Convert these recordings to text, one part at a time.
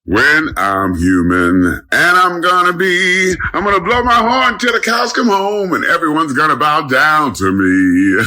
When I'm human, and I'm gonna blow my horn till the cows come home and everyone's gonna bow down to me.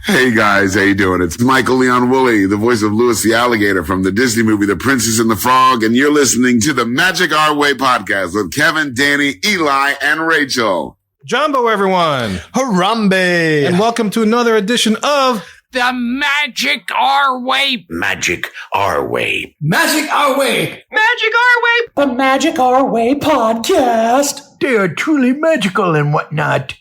Hey guys, how you doing? It's Michael Leon Woolley, the voice of Louis the Alligator from the Disney movie The Princess and the Frog, and you're listening to the Magic Our Way podcast with Kevin, Danny, Eli, and Rachel. Jumbo, everyone. Harambe. And welcome to another edition of The Magic Our Way. Magic Our Way. Magic Our Way. Magic Our Way. The Magic Our Way podcast. They are truly magical and whatnot.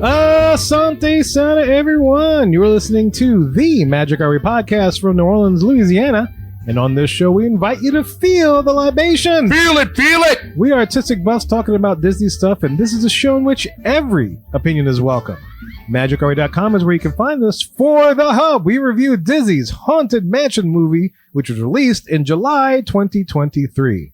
Asante Sana, everyone. You're listening to the Magic Our Way podcast from New Orleans, Louisiana. And on this show, we invite you to feel the libation. Feel it, feel it. We are artistic buffs talking about Disney stuff, and this is a show in which every opinion is welcome. MagicOurWay.com is where you can find us. For the hub, we reviewed Disney's Haunted Mansion movie, which was released in July 2023.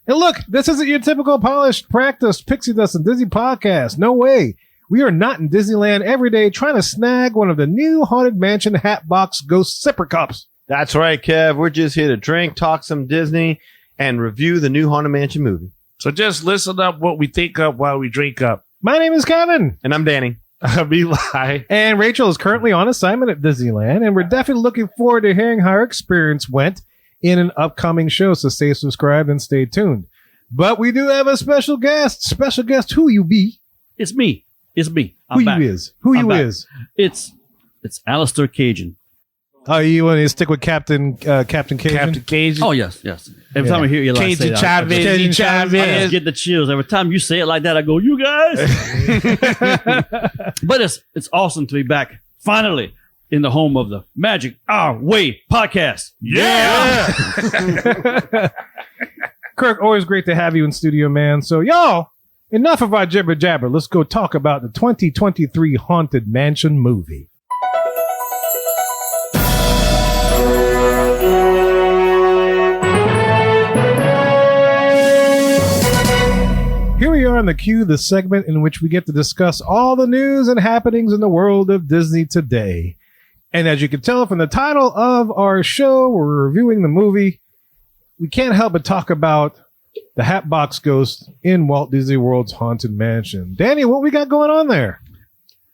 And look, this isn't your typical polished, practiced Pixie Dust and Disney podcast. No way. We are not in Disneyland every day trying to snag one of the new Haunted Mansion Hatbox Ghost Sipper Cups. That's right, Kev. We're just here to drink, talk some Disney, and review the new Haunted Mansion movie. So just listen up what we think up while we drink up. My name is Kevin. And I'm Danny. I'm Eli. And Rachel is currently on assignment at Disneyland, and we're definitely looking forward to hearing how her experience went in an upcoming show, so stay subscribed and stay tuned. But we do have a special guest. Special guest, who you be? It's me. It's me. Who you is? Who you is? It's Alistair Cajun. Oh, you want to stick with Captain Cajun? Captain Cajun. Oh, yes. Every time I hear you like say Cajun that, I Chavez. get the chills. Every time you say it like that, I go, you guys. But it's awesome to be back, finally, in the home of the Magic Our Way podcast. Yeah. Kirk, always great to have you in studio, man. So, y'all, enough of our jibber jabber. Let's go talk about the 2023 Haunted Mansion movie. Here we are on the Q, the segment in which we get to discuss all the news and happenings in the world of Disney today. And as you can tell from the title of our show, we're reviewing the movie. We can't help but talk about the Hatbox Ghost in Walt Disney World's Haunted Mansion. Danny, what we got going on there?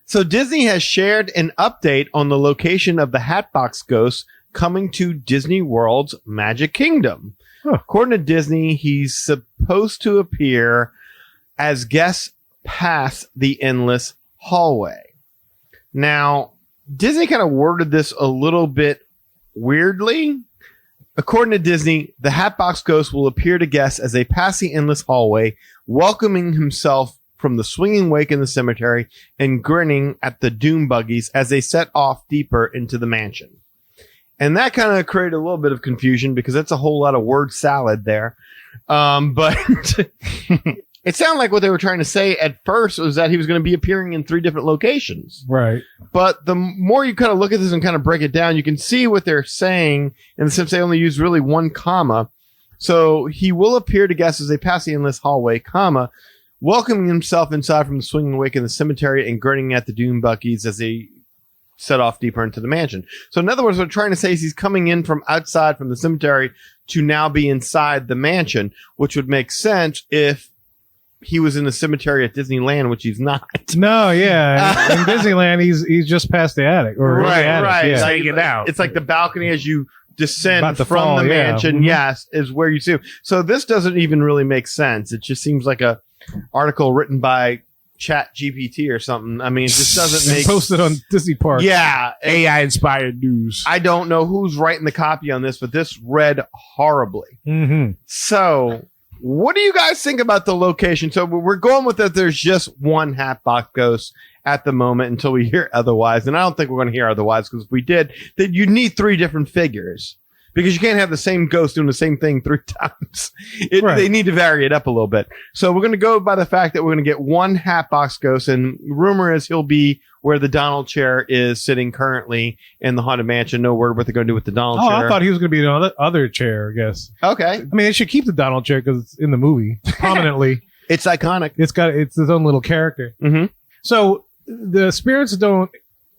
So Disney has shared an update on the location of the Hatbox Ghost coming to Disney World's Magic Kingdom. According to Disney, he's supposed to appear as guests pass the endless hallway. Now, Disney kind of worded this a little bit weirdly. According to Disney, the Hatbox Ghost will appear to guests as they pass the endless hallway, welcoming himself from the swinging wake in the cemetery and grinning at the doom buggies as they set off deeper into the mansion. And that kind of created a little bit of confusion because that's a whole lot of word salad there. But it sounded like what they were trying to say at first was that he was going to be appearing in 3 different locations. Right. But the more you kind of look at this and kind of break it down, you can see what they're saying in the sense they only use really 1 comma. So he will appear to guests as they pass the endless hallway, comma, welcoming himself inside from the swinging wake in the cemetery and grinning at the doom buggies as they set off deeper into the mansion. So in other words, what I'm trying to say is he's coming in from outside from the cemetery to now be inside the mansion, which would make sense if he was in the cemetery at Disneyland, which he's not. No, yeah. In Disneyland, he's just past the attic. Or right, the attic, right. Yeah. Take it out. It's like the balcony as you descend from fall, the mansion. Mm-hmm. Yes, is where you see him. So this doesn't even really make sense. It just seems like a article written by Chat GPT or something. I mean, it just doesn't make posted on Disney Park. Yeah, AI inspired news. I don't know who's writing the copy on this, but this read horribly. Mm-hmm. So, what do you guys think about the location? So we're going with that. There's just 1 Hatbox Ghost at the moment until we hear otherwise, and I don't think we're going to hear otherwise because if we did, then you'd need 3 different figures. Because you can't have the same ghost doing the same thing 3 times. Right. They need to vary it up a little bit. So we're going to go by the fact that we're going to get 1 Hatbox Ghost, and rumor is he'll be where the Donald chair is sitting currently in the Haunted Mansion. No word what they're going to do with the Donald chair. I thought he was going to be in the other chair, I guess. Okay. I mean, they should keep the Donald chair because it's in the movie prominently. It's iconic. It's its own little character. Mhm. So the spirits don't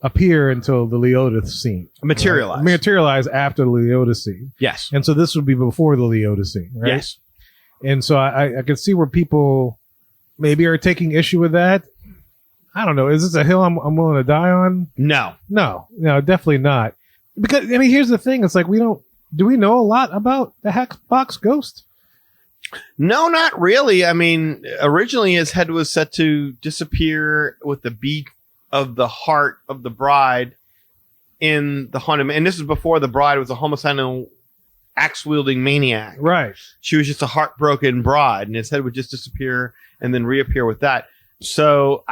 appear until the Leota scene. Materialize. Right? Materialize after the Leota scene. Yes. And so this would be before the Leota scene, right? Yes. And so I can see where people maybe are taking issue with that. I don't know. Is this a hill I'm willing to die on? No. No, definitely not. Because, I mean, here's the thing. It's like, do we know a lot about the Hatbox Ghost? No, not really. I mean, originally his head was set to disappear with the beat of the heart of the bride in the haunted. And this is before the bride was a homicidal, axe-wielding maniac. Right. She was just a heartbroken bride, and his head would just disappear and then reappear with that. So,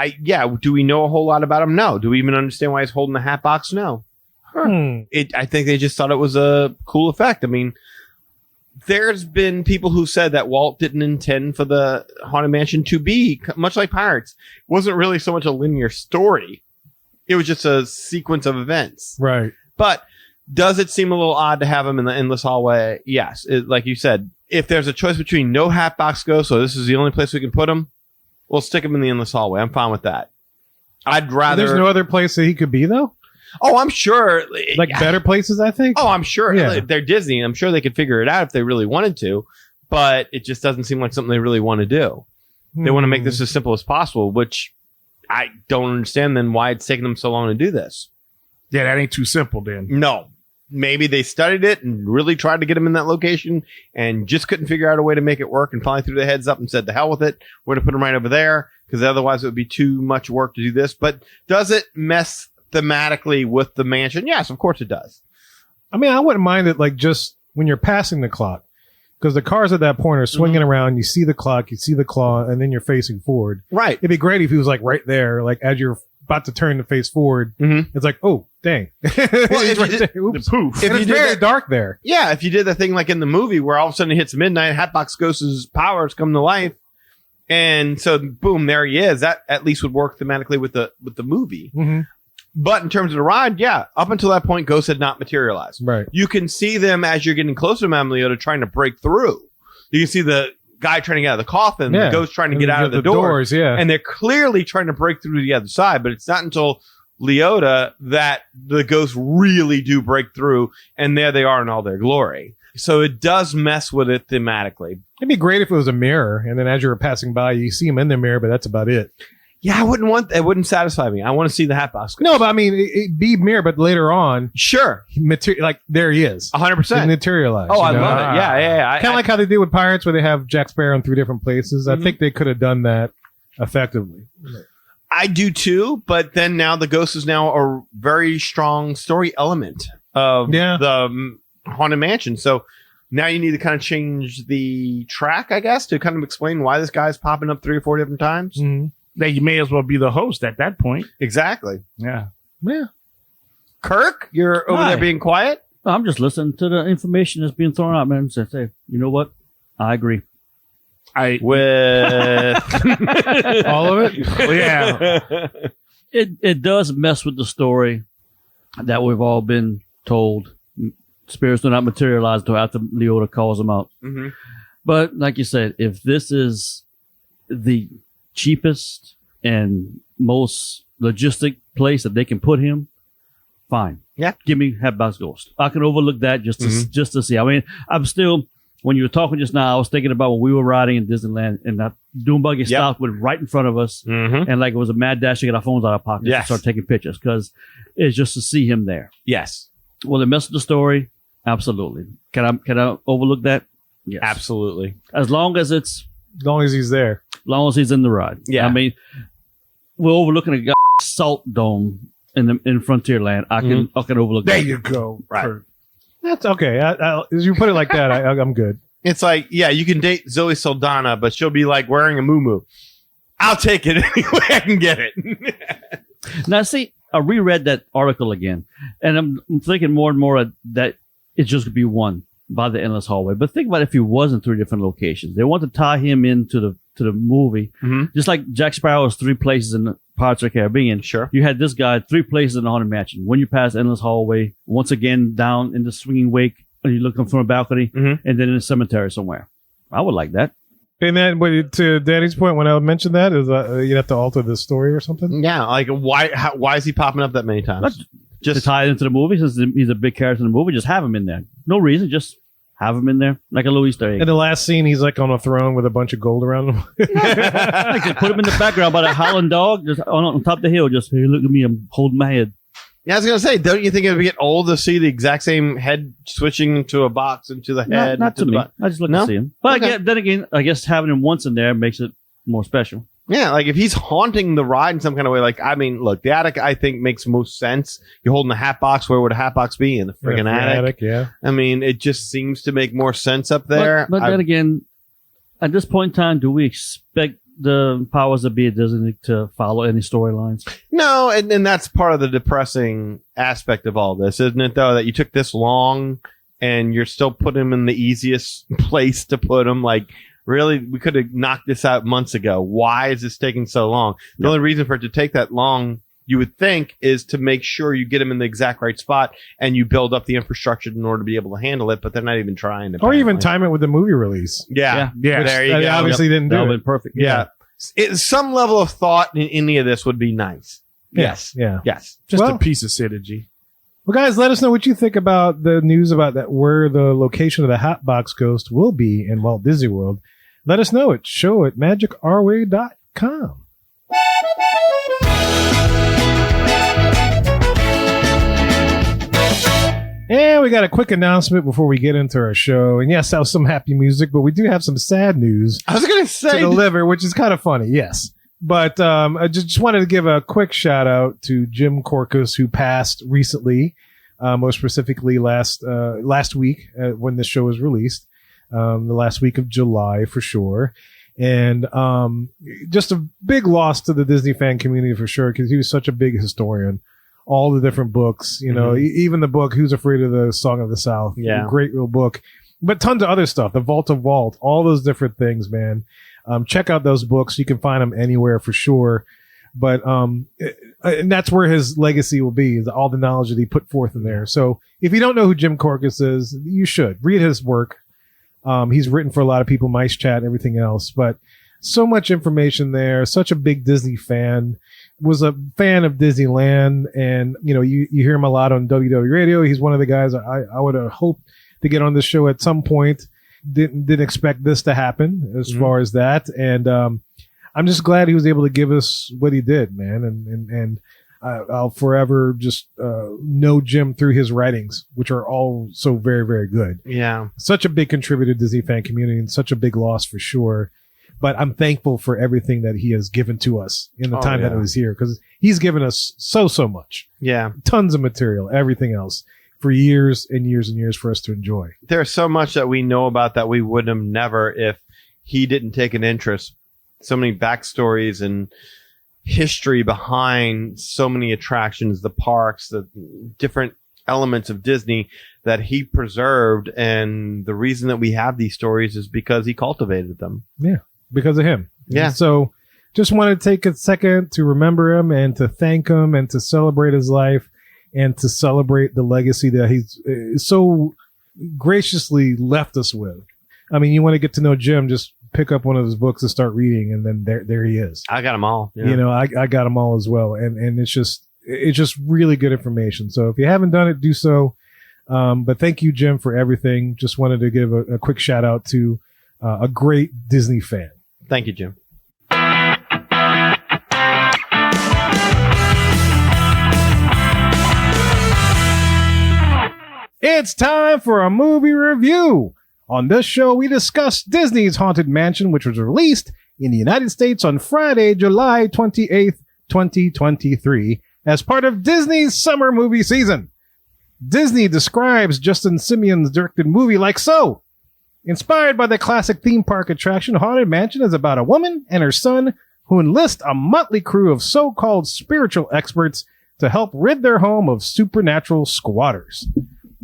do we know a whole lot about him? No. Do we even understand why he's holding the hat box? No. I think they just thought it was a cool effect. I mean, there's been people who said that Walt didn't intend for the Haunted Mansion to be much like Pirates. It wasn't really so much a linear story. It was just a sequence of events. Right. But does it seem a little odd to have him in the endless hallway? Yes. Like you said, if there's a choice between no Hatbox Ghost, so this is the only place we can put him, we'll stick him in the endless hallway. I'm fine with that. I'd rather. There's no other place that he could be, though? Oh, I'm sure. Like better places, I think? Oh, I'm sure. Yeah. They're Disney. I'm sure they could figure it out if they really wanted to, but it just doesn't seem like something they really want to do. They want to make this as simple as possible, which I don't understand then why it's taking them so long to do this. Yeah, that ain't too simple then. No. Maybe they studied it and really tried to get him in that location and just couldn't figure out a way to make it work and finally threw their heads up and said, the hell with it. We're going to put him right over there because otherwise it would be too much work to do this. But does it mess thematically with the mansion? Yes, of course it does. I mean, I wouldn't mind it like just when you're passing the clock because the cars at that point are swinging around. You see the clock, you see the claw, and then you're facing forward. Right. It'd be great if he was like right there, like as you're about to turn to face forward. Mm-hmm. It's like, oh, dang. Well, He's right there. Oops. The poof. If And you it's did very that- dark there. Yeah, if you did the thing like in the movie where all of a sudden it hits midnight, Hatbox Ghost's powers come to life, and so boom, there he is. That at least would work thematically with the movie. Mm-hmm. But in terms of the ride, yeah, up until that point, Ghost had not materialized. Right. You can see them as you're getting closer to Madame Leota trying to break through. You can see the guy trying to get out of the coffin, Yeah. the ghost trying to And get out of the doors, yeah. and they're clearly trying to break through to the other side, but it's not until Leota that the ghosts really do break through, and there they are in all their glory. So it does mess with it thematically. It'd be great if it was a mirror, and then as you were passing by, you see him in the mirror, but that's about it. Yeah, I wouldn't want that. It wouldn't satisfy me. I want to see the Hatbox. No, but I mean, it'd be mirror, but later on, Sure. like there he is. 100%. Materialized. Oh, I you know? love it. Yeah. Kind of like how they do with Pirates, where they have Jack Sparrow in 3 different places. I think they could have done that effectively. I do too, but then now the ghost is now a very strong story element of the Haunted Mansion. So now you need to kind of change the track, I guess, to kind of explain why this guy's popping up 3 or 4 different times. Mm-hmm. Then you may as well be the host at that point. Exactly. Yeah. Yeah. Kirk, you're over Hi. there being quiet. I'm just listening to the information that's being thrown out, man. So say, you know what? I agree. With All of it? Well, yeah. It does mess with the story that we've all been told. Spirits do not materialize until after Leota calls them out. Mhm. But like you said, if this is the cheapest and most logistic place that they can put him, fine. Yeah. Give me Hatbox Ghost. I can overlook that just to see. I mean, I'm still, when you were talking just now, I was thinking about when we were riding in Disneyland and that Doom Buggy stopped went right in front of us. Mm-hmm. And like it was a mad dash to get our phones out of our pockets and start taking pictures because it's just to see him there. Yes. Will it mess with the story? Absolutely. Can I overlook that? Yes. Absolutely. As long as it's, As long as he's there. long as he's in the ride. Yeah. I mean, we're overlooking a salt dome in Frontierland. I can overlook There that. you go. Right. Kurt. That's okay. As you put it like that, I'm good. It's like, yeah, you can date Zoe Saldana, but she'll be like wearing a muumuu. I'll take it any way I can get it. Now, see, I reread that article again, and I'm thinking more and more that it's just going to be one by the endless hallway. But think about if he was in 3 different locations. They want to tie him into the movie, just like Jack Sparrow was 3 places in the Pirates of the Caribbean. Sure. You had this guy 3 places in the Haunted Mansion. When you pass endless hallway, once again down in the swinging wake, and you're looking from a balcony, and then in a cemetery somewhere. I would like that. And then, to Danny's point, when I mentioned that, is you have to alter the story or something. Yeah, like why is he popping up that many times? To tie it into the movie, since he's a big character in the movie, just have him in there. No reason, just have him in there like a little Easter egg. In the last scene, he's like on a throne with a bunch of gold around him. Like, just put him in the background by the howling dog, just on top of the hill. Just, hey, look at me, I'm holding my head. Yeah, I was gonna say, don't you think it would get old to see the exact same head switching into a box into the head? Not to me. I just look to see him. But Okay. then again, I guess having him once in there makes it more special. Yeah, like if he's haunting the ride in some kind of way, like, I mean, look, the attic I think makes most sense. You're holding the hat box. Where would a hat box be? In the friggin' attic? Yeah. I mean, it just seems to make more sense up there. But then again, at this point in time, do we expect the powers that be at Disney to follow any storylines? No, and that's part of the depressing aspect of all this, isn't it, though, that you took this long and you're still putting him in the easiest place to put him. Like, really, we could have knocked this out months ago. Why is this taking so long? The only reason for it to take that long, you would think, is to make sure you get him in the exact right spot and you build up the infrastructure in order to be able to handle it, but they're not even trying to. Or even time it with the movie release. Yeah. Yeah. There you They go. obviously didn't That do would it. have been perfect. Yeah. Some level of thought in any of this would be nice. Yes. Yeah. Yes. Just Well- a piece of synergy. Well, guys, let us know what you think about the news about that, where the location of the Hatbox Ghost will be in Walt Disney World. Let us know at show@magicourway.com. And we got a quick announcement before we get into our show. And yes, that was some happy music, but we do have some sad news I was going to to say, deliver, which is kind of funny. Yes. But I just wanted to give a quick shout out to Jim Korkus, who passed recently, most specifically last week when this show was released, the last week of July for sure. And just a big loss to the Disney fan community for sure, because he was such a big historian. All the different books, you know, even the book Who's Afraid of the Song of the South. Yeah. Great real book. But tons of other stuff. The Vault of Vault, all those different things, man. Check out those books. You can find them anywhere for sure. But and that's where his legacy will be, is all the knowledge that he put forth in there. So if you don't know who Jim Korkus is, you should read his work. He's written for a lot of people, Mice Chat, and everything else. But so much information there. Such a big Disney fan. Was a fan of Disneyland, and you know, you hear him a lot on WW Radio. He's one of the guys I would have hoped to get on this show at some point. Didn't expect this to happen as far as that, and I'm just glad he was able to give us what he did, man. And I'll forever just know Jim through his writings, which are all so very, very good. yeah. Such a big contributor to the Disney fan community, and such a big loss for sure. But I'm thankful for everything that he has given to us in the time that it was here, because he's given us so much, Yeah. tons of material, everything else for years and years and years for us to enjoy. There's so much that we know about that we would have never if he didn't take an interest. So many backstories and history behind so many attractions, the parks, the different elements of Disney that he preserved. And the reason that we have these stories is because he cultivated them. Because of him. Yeah. And so just want to take a second to remember him and to thank him and to celebrate his life and to celebrate the legacy that he's so graciously left us with. I mean, you want to get to know Jim, just pick up one of his books and start reading, and then there he is. I got them all. Yeah. You know, I got them all as well. And it's just really good information. So if you haven't done it, do so. But thank you, Jim, for everything. Just wanted to give a quick shout out to a great Disney fan. Thank you, Jim. It's time for a movie review. On this show, we discuss Disney's Haunted Mansion, which was released in the United States on Friday, July 28th, 2023, as part of Disney's summer movie season. Disney describes Justin Simeon's directed movie like so. Inspired by the classic theme park attraction, Haunted Mansion is about a woman and her son who enlist a motley crew of so-called spiritual experts to help rid their home of supernatural squatters.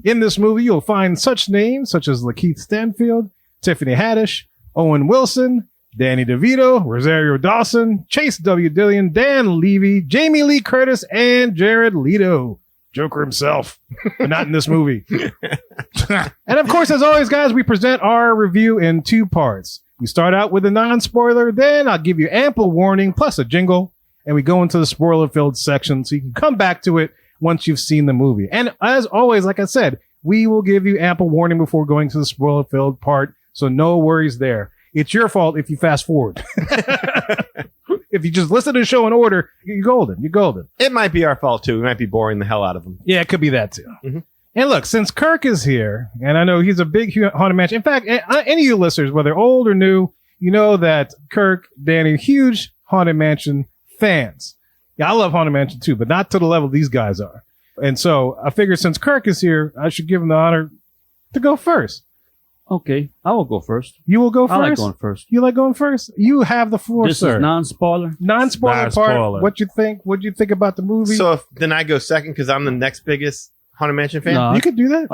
In this movie, you'll find such names such as Lakeith Stanfield, Tiffany Haddish, Owen Wilson, Danny DeVito, Rosario Dawson, Chase W. Dillon, Dan Levy, Jamie Lee Curtis, and Jared Leto. Joker himself, but not in this movie. And of course, as always, guys, we present our review in two parts. We start out with a non-spoiler, then I'll give you ample warning plus a jingle, and we go into the spoiler-filled section so you can come back to it once you've seen the movie. And as always, like I said, we will give you ample warning before going to the spoiler-filled part, so no worries there. It's your fault if you fast forward. If you just listen to the show in order, you're golden. You're golden. It might be our fault, too. We might be boring the hell out of them. Yeah, it could be that, too. Mm-hmm. And look, since Kirk is here, and I know he's a big Haunted Mansion. In fact, any of you listeners, whether old or new, you know that Kirk, Danny, huge Haunted Mansion fans. Yeah, I love Haunted Mansion, too, but not to the level these guys are. And so I figured since Kirk is here, I should give him the honor to go first. Okay, I will go first. You will go first? I like going first. You like going first? You have the floor, This sir. is non-spoiler. Non-spoiler part. Non-spoiler. What you think? What'd you think about the movie? So then I go second because I'm the next biggest Haunted Mansion fan? No, you could do that.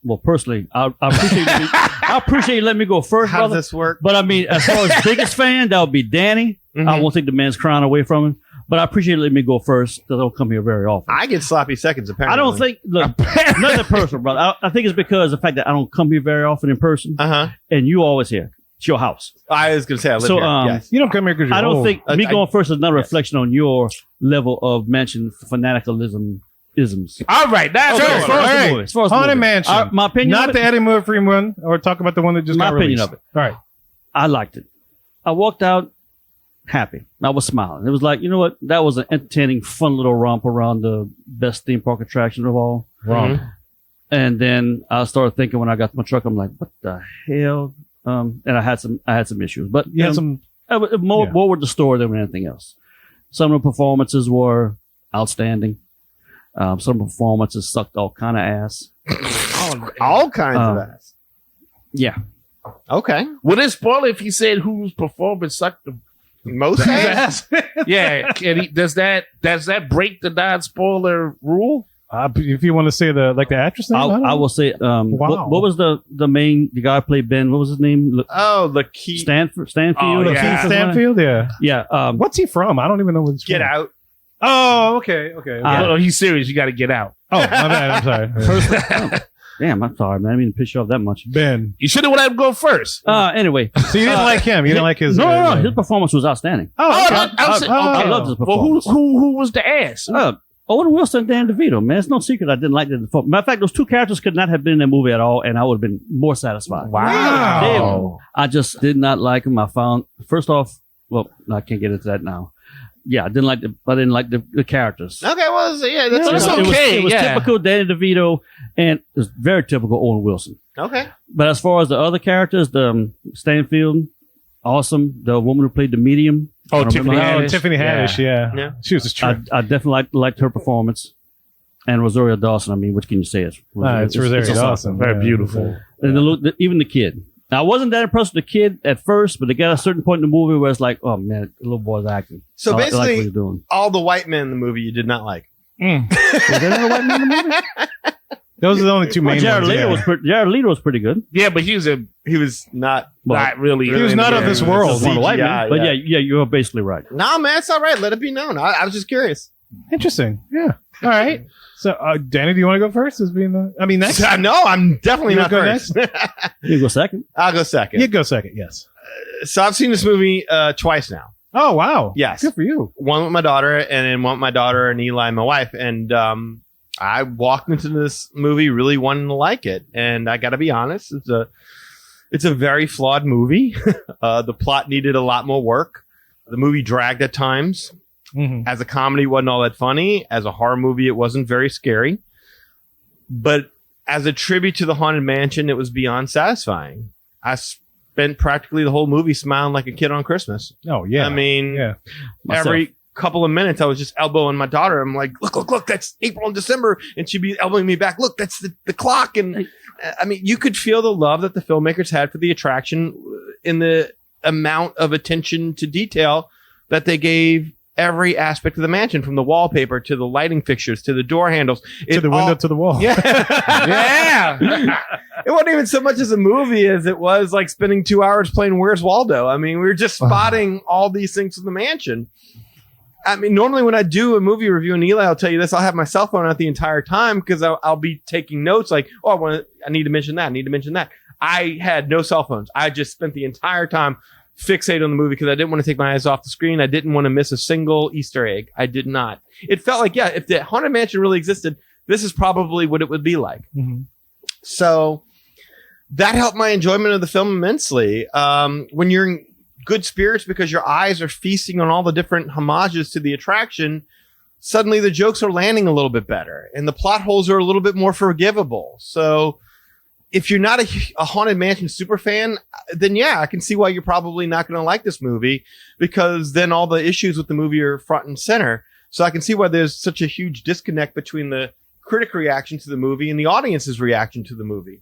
well, personally, I appreciate I appreciate you letting me go first, How does brother. this work? But I mean, as far as biggest fan, that would be Danny. Mhm. I won't take the man's crown away from him. But I appreciate you letting me go first because I don't come here very often. I get sloppy seconds, apparently. I don't think, look, nothing personal, brother. I think it's because of the fact that I don't come here very often in person, Uh-huh. and you always here. It's your house. I was going to say I live So, here. yes. You don't come here because you're I don't old. think me I- going first is not a yes. reflection on your level of mansion fanaticalism-isms. All right, that's Okay, all as far as right. the movie, as far as the Haunted movie. Mansion. My opinion Not of the it, Eddie Murphy one, or talk about the one that just My got opinion released. of it. All right. I liked it. I walked out happy. I was smiling. It was like, you know what? That was an entertaining, fun little romp around the best theme park attraction of all. Wrong. And then I started thinking when I got to my truck, I'm like, what the hell? And I had some issues, but You had some. more with the story than with anything else. Some of the performances were outstanding. Some performances sucked all kind of ass. All kinds of ass. Yeah. Okay. Would it spoil if he said whose performance sucked the Most ass? Yeah, does that break the non-spoiler rule? If you want to say the actress name, I will say, Wow. what was the guy who played Ben? What was his name? Oh, the key. Stanfield? Oh, or yeah. Keith Stanfield. Yeah. Yeah. What's he from? I don't even know what he's Get from. out. Oh, okay. Oh, he's serious. You got to get out. Oh, my bad. I'm sorry. Damn, I'm sorry, man. I didn't mean to piss you off that much. Ben. You should have let him go first. Anyway. So you didn't like him? You didn't like his? No. His performance was outstanding. Oh, okay. I loved his Well, performance. who was the ass? Owen Wilson and Dan DeVito, man. It's no secret I didn't like the performance. Matter of fact, those two characters could not have been in that movie at all, and I would have been more satisfied. Wow. I just did not like them. I found, first off, well, I can't get into that now. Yeah, I didn't like the characters. Okay, well, yeah, that's It's enough. okay. It was yeah. typical Danny DeVito, and it was very typical Owen Wilson. Okay. But as far as the other characters, the Stanfield, awesome. The woman who played the medium. Oh, I don't Tiffany remember her Oh, name. Haddish. Tiffany Haddish. Yeah. Yeah. She was a trip. I definitely liked her performance. And Rosario Dawson, I mean, what can you say? It's Rosario a Dawson. Very Yeah. beautiful. And even the kid. Now, I wasn't that impressed with the kid at first, but they got a certain point in the movie where it's like, oh man, the little boy's acting. So I like what basically, he's doing. all the white men in the movie you did not like. Mm. Was there a white man in the movie? Those are the only two main Jared ones. Leto yeah. Jared Leto was pretty good. Yeah, but he was Not. not really. He was not of this world. One of the white CGI, men. But yeah. yeah, you're basically right. Nah, man, it's all right. Let it be known. I was just curious. Interesting. Yeah. All right. So, Danny, do you want to go first? Next. No, I'm definitely You not wanna go first. You go second. I'll go second. You go second. Yes. So I've seen this movie twice now. Oh wow. Yes. Good for you. One with my daughter, and then one with my daughter and Eli, my wife. And I walked into this movie really wanting to like it. And I got to be honest, it's a very flawed movie. The plot needed a lot more work. The movie dragged at times. Mm-hmm. As a comedy, it wasn't all that funny. As a horror movie, it wasn't very scary. But as a tribute to the Haunted Mansion, it was beyond satisfying. I spent practically the whole movie smiling like a kid on Christmas. Oh yeah. I mean, yeah. Myself. every couple of minutes, I was just elbowing my daughter. I'm like, look, that's April and December. And she'd be elbowing me back. Look, that's the clock. And I mean, you could feel the love that the filmmakers had for the attraction in the amount of attention to detail that they gave every aspect of the mansion, from the wallpaper to the lighting fixtures to the door handles. To the window, to the wall. Yeah. Yeah. It wasn't even so much as a movie as it was like spending 2 hours playing Where's Waldo. I mean, we were just spotting all these things in the mansion. I mean, normally when I do a movie review, and Eli, I'll tell you this, I'll have my cell phone out the entire time because I'll be taking notes like, oh, I need to mention that. I need to mention that. I had no cell phones. I just spent the entire time fixated on the movie because I didn't want to take my eyes off the screen. I didn't want to miss a single Easter egg. I did not. It felt like, yeah, if the Haunted Mansion really existed, this is probably what it would be like. Mm-hmm. So that helped my enjoyment of the film immensely. When you're in good spirits because your eyes are feasting on all the different homages to the attraction, suddenly the jokes are landing a little bit better and the plot holes are a little bit more forgivable. So if you're not a Haunted Mansion super fan, then yeah, I can see why you're probably not going to like this movie, because then all the issues with the movie are front and center. So I can see why there's such a huge disconnect between the critic reaction to the movie and the audience's reaction to the movie.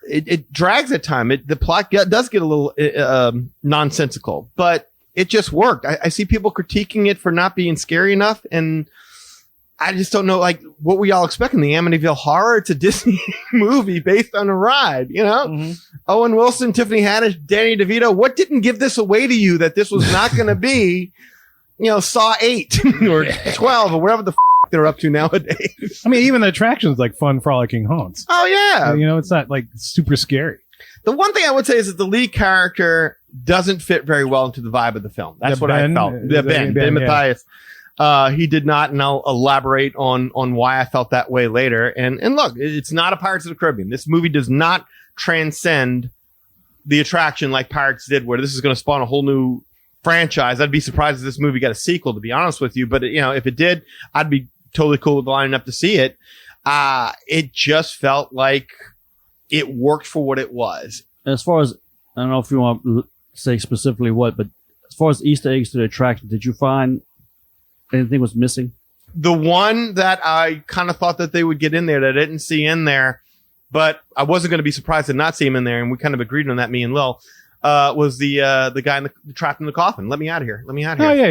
It drags at time. The plot does get a little nonsensical, but it just worked. I see people critiquing it for not being scary enough, and I just don't know, like, what were y'all expecting? The Amityville Horror? It's a Disney movie based on a ride, you know? Mm-hmm. Owen Wilson, Tiffany Haddish, Danny DeVito. What didn't give this away to you that this was not going to be, Saw 8 or 12 or whatever the they're up to nowadays? I mean, even the attractions like fun, frolicking haunts. Oh, yeah. It's not like super scary. The one thing I would say is that the lead character doesn't fit very well into the vibe of the film. That's what I felt. Ben Mathias. He did not, and I'll elaborate on why I felt that way later. And look, it's not a Pirates of the Caribbean. This movie does not transcend the attraction like Pirates did, where this is going to spawn a whole new franchise. I'd be surprised if this movie got a sequel, to be honest with you. But if it did, I'd be totally cool with lining up to see it. It just felt like it worked for what it was. As far as, I don't know if you want to say specifically what, but as far as Easter eggs to the attraction, did you find anything was missing? The one that I kind of thought that they would get in there that I didn't see in there, but I wasn't going to be surprised to not see him in there, and we kind of agreed on that, me and Lil, was the guy trapped in the coffin. Let me out of here. Let me out of here.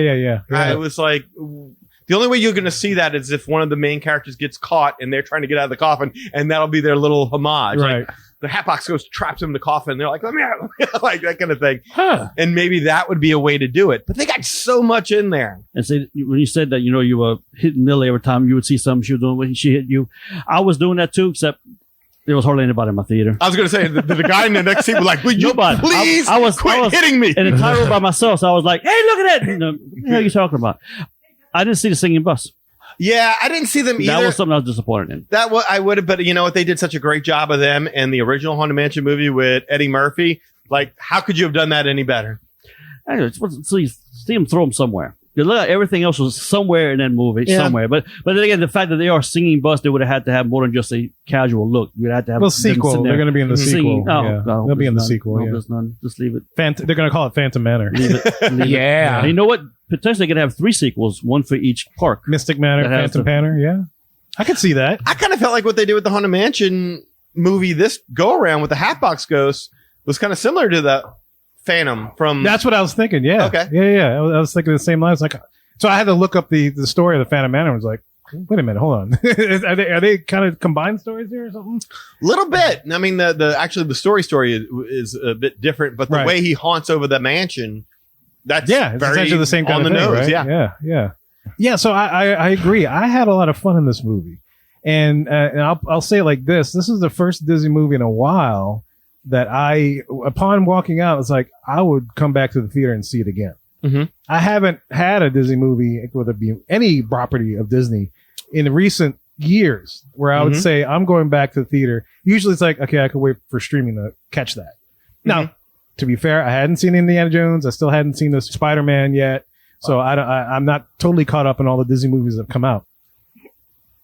Oh, yeah. It was like, the only way you're going to see that is if one of the main characters gets caught and they're trying to get out of the coffin, and that'll be their little homage. Right. Like, the Hatbox Ghost traps him in the coffin. They're like, let me out. Like that kind of thing. Huh. And maybe that would be a way to do it. But they got so much in there. And say, when you said that, you were hitting Lily every time you would see something she was doing when she hit you. I was doing that too, except there was hardly anybody in my theater. I was going to say, the guy in the next seat was like, would you please I was hitting me? And the entire room by myself. So I was like, hey, look at that. What the hell are you talking about? I didn't see the singing bus. Yeah, I didn't see them either. That was something I was disappointed in. I would have, but you know what? They did such a great job of them in the original Haunted Mansion movie with Eddie Murphy. Like, how could you have done that any better? Anyway, see him throw them somewhere. You look at everything else was somewhere in that movie, somewhere. But then again, the fact that they are singing bus, they would have had to have more than just a casual look. You'd have to have sequel. They're going to be in the sequel. Oh, no, they'll be in the sequel. No, there's none. Just leave it. They're going to call it Phantom Manor. Leave it. Yeah. And you know what? Potentially going to have 3 sequels, one for each park. Mystic Manor, Phantom Manor. Yeah, I could see that. I kind of felt like what they did with the Haunted Mansion movie this go around with the Hatbox Ghost was kind of similar to the Phantom from. That's what I was thinking. Yeah. Okay. Yeah. I was thinking the same lines. Like, so I had to look up the story of the Phantom Manor. I was like, wait a minute, hold on. are they kind of combined stories here or something? Little bit. I mean, the story is a bit different, but the way he haunts over the mansion, that's it's essentially the same kind on of the thing, nose. Right? Yeah. So I agree. I had a lot of fun in this movie, and I'll say it like this: this is the first Disney movie in a while that upon walking out, it's like I would come back to the theater and see it again. Mm-hmm. I haven't had a Disney movie, whether it be any property of Disney, in recent years where I would say I'm going back to the theater. Usually it's like, okay, I could wait for streaming to catch that. Now, to be fair, I hadn't seen Indiana Jones. I still hadn't seen the Spider-Man yet. So I'm not totally caught up in all the Disney movies that have come out.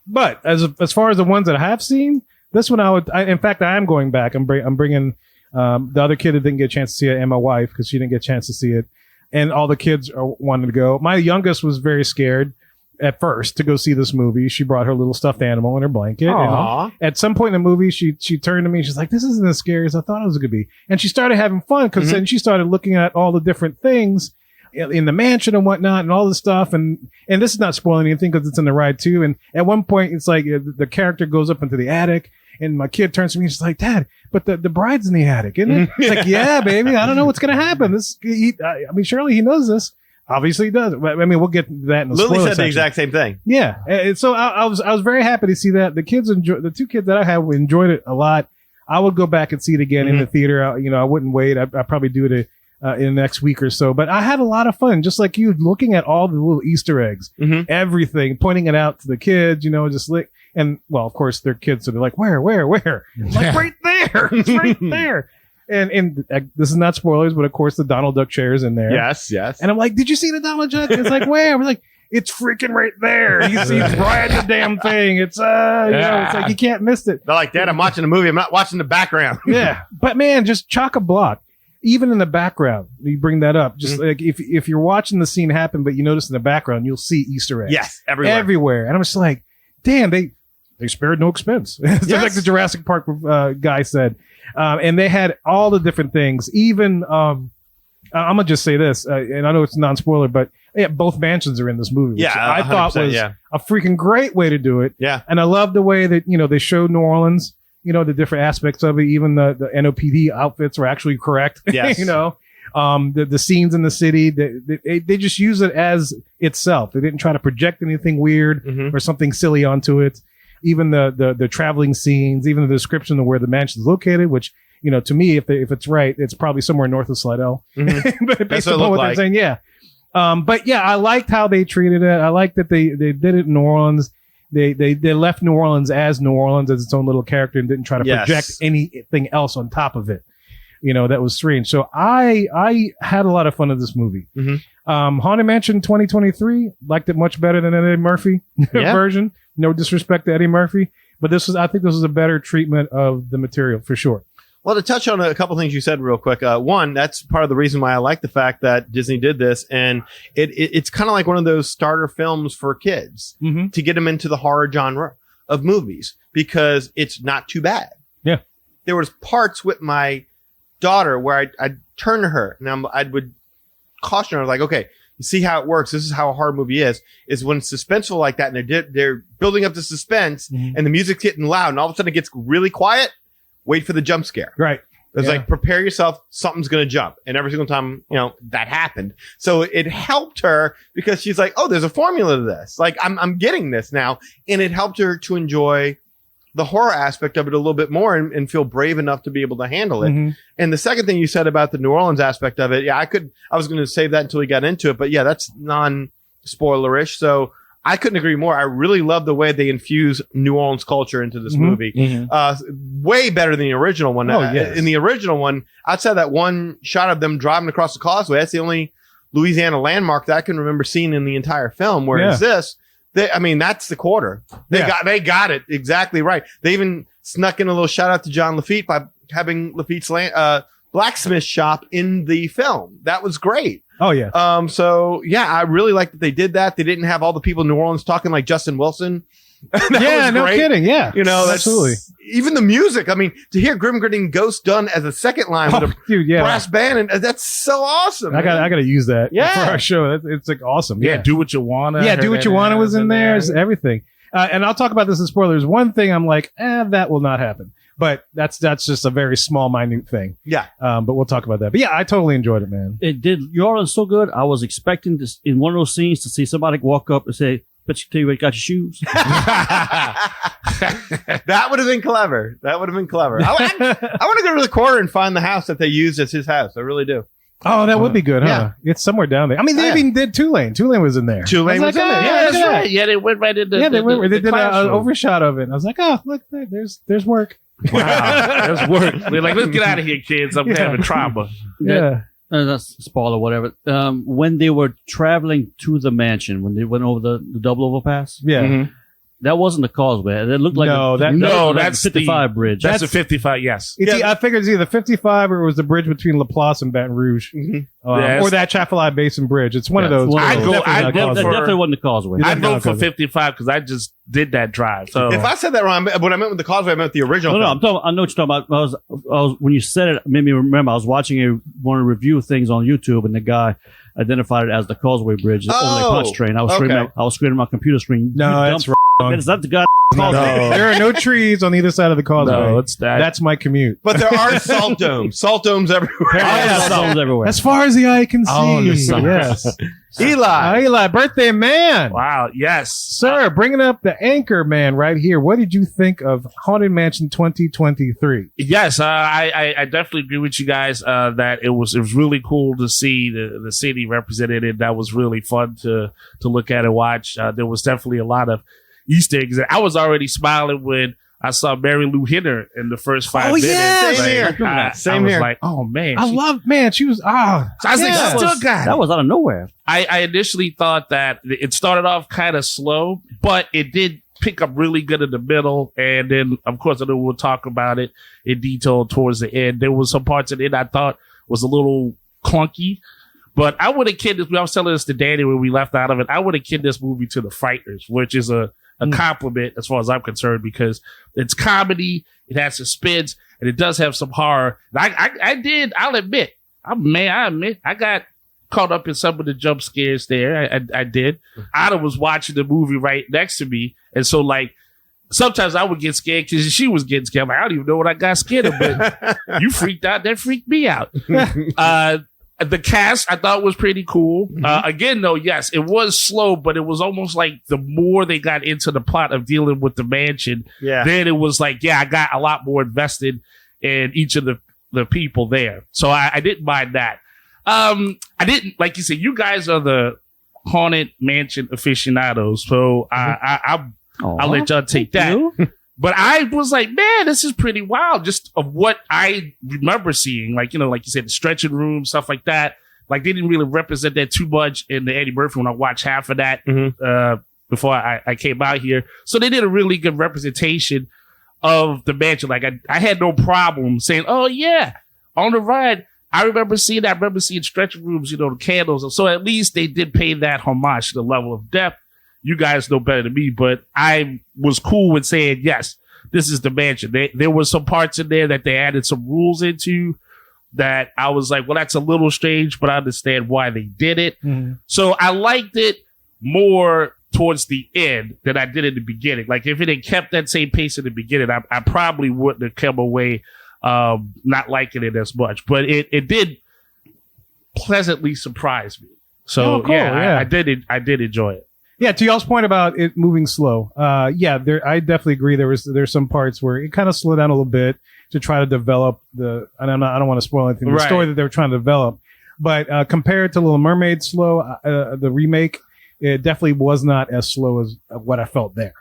But as far as the ones that I have seen, this one in fact, I am going back. I'm bringing the other kid that didn't get a chance to see it and my wife, because she didn't get a chance to see it. And all the kids wanted to go. My youngest was very scared at first to go see this movie. She brought her little stuffed animal in her blanket. Aww. At some point in the movie, she turned to me. She's like, "This isn't as scary as I thought it was going to be." And she started having fun because then she started looking at all the different things in the mansion and whatnot and all this stuff. And this is not spoiling anything because it's in the ride too. And at one point, it's like the character goes up into the attic. And my kid turns to me and she's like, "Dad, but the bride's in the attic, isn't it?" It's like, "Yeah, baby. I don't know what's going to happen. Surely he knows this. Obviously he does. I mean, we'll get to that in the Lily spoiler said section. the exact same thing. Yeah. And so I was very happy to see that. The 2 kids that I had enjoyed it a lot. I would go back and see it again in the theater. I wouldn't wait. I'd probably do it in the next week or so. But I had a lot of fun, just like you, looking at all the little Easter eggs, everything, pointing it out to the kids, just like, and well, of course they're kids, so they're like, where? It's like right there. It's right there. And this is not spoilers, but of course the Donald Duck chair is in there. Yes. And I'm like, did you see the Donald Duck? It's like, where? We're like, it's freaking right there. You see, it's right the damn thing. It's it's like you can't miss it. They're like, Dad, I'm watching a movie. I'm not watching the background. Yeah, but man, just chock-a-block. Even in the background, you bring that up. Just like if you're watching the scene happen, but you notice in the background, you'll see Easter eggs. Yes, everywhere. And I'm just like, damn, they spared no expense. Just like the Jurassic Park guy said. And they had all the different things. Even I'm gonna just say this, and I know it's non-spoiler, but both mansions are in this movie. Which I thought was a freaking great way to do it. Yeah, and I love the way that they showed New Orleans. The different aspects of it. Even the NOPD outfits were actually correct. Yes. The scenes in the city, they just use it as itself. They didn't try to project anything weird or something silly onto it. Even the traveling scenes, even the description of where the mansion is located, which, to me, if it's right, it's probably somewhere north of Slidell. But based upon what they're saying, yeah. But yeah, I liked how they treated it. I liked that they did it in New Orleans. They left New Orleans as New Orleans as its own little character and didn't try to project anything else on top of it. That was strange. So I had a lot of fun with this movie. Haunted Mansion 2023, liked it much better than Eddie Murphy version. No disrespect to Eddie Murphy, but I think this was a better treatment of the material for sure. Well, to touch on a couple things you said real quick. One, that's part of the reason why I like the fact that Disney did this. And it's kind of like one of those starter films for kids to get them into the horror genre of movies because it's not too bad. Yeah. There was parts with my daughter where I'd turn to her and I would caution her like, okay, you see how it works. This is how a horror movie is when it's suspenseful like that and they're building up the suspense and the music's getting loud and all of a sudden it gets really quiet. Wait for the jump scare. Right. It's like, prepare yourself. Something's going to jump. And every single time, that happened. So it helped her because she's like, oh, there's a formula to this. Like, I'm getting this now. And it helped her to enjoy the horror aspect of it a little bit more and feel brave enough to be able to handle it. And the second thing you said about the New Orleans aspect of it, I was going to save that until we got into it. But yeah, that's non-spoilerish. So I couldn't agree more. I really love the way they infuse New Orleans culture into this movie. Way better than the original one. Oh, yes. In the original one, outside that one shot of them driving across the causeway, that's the only Louisiana landmark that I can remember seeing in the entire film. Whereas this, that's the quarter. They got it exactly right. They even snuck in a little shout out to John Lafitte by having Lafitte's blacksmith shop in the film. That was great. Oh yeah. So yeah, I really like that they did that. They didn't have all the people in New Orleans talking like Justin Wilson. Yeah, no kidding. Yeah. That's absolutely. Even the music. I mean, to hear Grim Grinning Ghost done as a second line with a brass band, and that's so awesome. I got to use that for our show. It's like awesome. Yeah. Do What You Wanna. Yeah. Do What You Wanna was in there. Everything. And I'll talk about this in spoilers. One thing I'm like, that will not happen. But that's just a very small, minute thing. Yeah. But we'll talk about that. But yeah, I totally enjoyed it, man. It did. New Orleans so good. I was expecting this in one of those scenes to see somebody walk up and say, "Bet you tell you what, got your shoes." That would have been clever. I want to go to the corner and find the house that they used as his house. I really do. Oh, that would be good, huh? Yeah. It's somewhere down there. I mean, they even did Tulane. Tulane was in there. Tulane was in there. Yeah, that's right. Yeah, they went right into. Yeah, they did an overshot of it. And I was like, oh, look, there's work. Wow, there's work. They're like, let's get out of here, kids. I'm having trauma. Yeah. That's spoiler, whatever. When they were traveling to the mansion, when they went over the double overpass, that wasn't the causeway. It looked like that's the 55 bridge. That's the 55. Yes, I figured it's either 55 or it was the bridge between Laplace and Baton Rouge, or that Chaffalay Basin Bridge. It's one of those. That definitely wasn't the causeway. I'd vote for 55 because I just did that drive. So if I said that wrong, what I meant with the causeway, I meant the original. No, I know what you're talking about. I was when you said it, it made me remember. I was watching one of the review things on YouTube, and the guy identified it as the Causeway Bridge, the only punch train. I was screaming on my computer screen. No, that's right. That's not the god. No. There are no trees on either side of the causeway. No, it's that. That's my commute. But there are salt domes. Salt domes everywhere. Songs everywhere. As far as the eye can see. Oh, the sun. Yes. Eli. Eli, birthday man. Wow. Yes, Sir, bringing up the anchor man right here. What did you think of Haunted Mansion 2023? Yes, I definitely agree with you guys that it was really cool to see the city represented. That was really fun to look at and watch. There was definitely a lot of Easter eggs. I was already smiling when I saw Mary Lou Henner in the first 5 minutes. yes! Same here. I was like, oh man, I she was, So I was like, yeah. still got it. That was out of nowhere. I initially thought that it started off kind of slow, but it did pick up really good in the middle. And then, of course, I know we'll talk about it in detail towards the end. There was some parts of it I thought was a little clunky, but I would have kid this. I was telling this to Danny when we left out of it. I would have kid this movie to The Frighteners, which is a compliment as far as I'm concerned, because it's comedy, it has suspense, and it does have some horror. I'll admit, I got caught up in some of the jump scares there. I did. Ada was watching the movie right next to me, and so like sometimes I would get scared because she was getting scared. I'm like, I don't even know what I got scared of, but you freaked out. That freaked me out. The cast I thought was pretty cool. Again, though, yes, it was slow, but it was almost like the more they got into the plot of dealing with the mansion, then it was like, I got a lot more invested in each of the people there. So I didn't mind that. I didn't, like you said, you guys are the Haunted Mansion aficionados, so I'll let y'all take that. But I was like, man, this is pretty wild. Just of what I remember seeing, like you said, the stretching room, stuff like that. Like they didn't really represent that too much in the Eddie Murphy when I watched half of that before I came out here. So they did a really good representation of the mansion. Like I had no problem saying, oh yeah, on the ride. I remember seeing that. I remember seeing stretching rooms, the candles. So at least they did pay that homage to the level of depth. You guys know better than me, but I was cool with saying, yes, this is the mansion. There were some parts in there that they added some rules into that I was like, well, that's a little strange, but I understand why they did it. So I liked it more towards the end than I did in the beginning. Like if it had kept that same pace in the beginning, I probably wouldn't have come away not liking it as much. But it did pleasantly surprise me. So cool. I did enjoy it. Yeah, to y'all's point about it moving slow. I definitely agree. There's some parts where it kind of slowed down a little bit to try to develop and I don't want to spoil anything, the story that they were trying to develop. But compared to Little Mermaid the remake, it definitely was not as slow as what I felt there.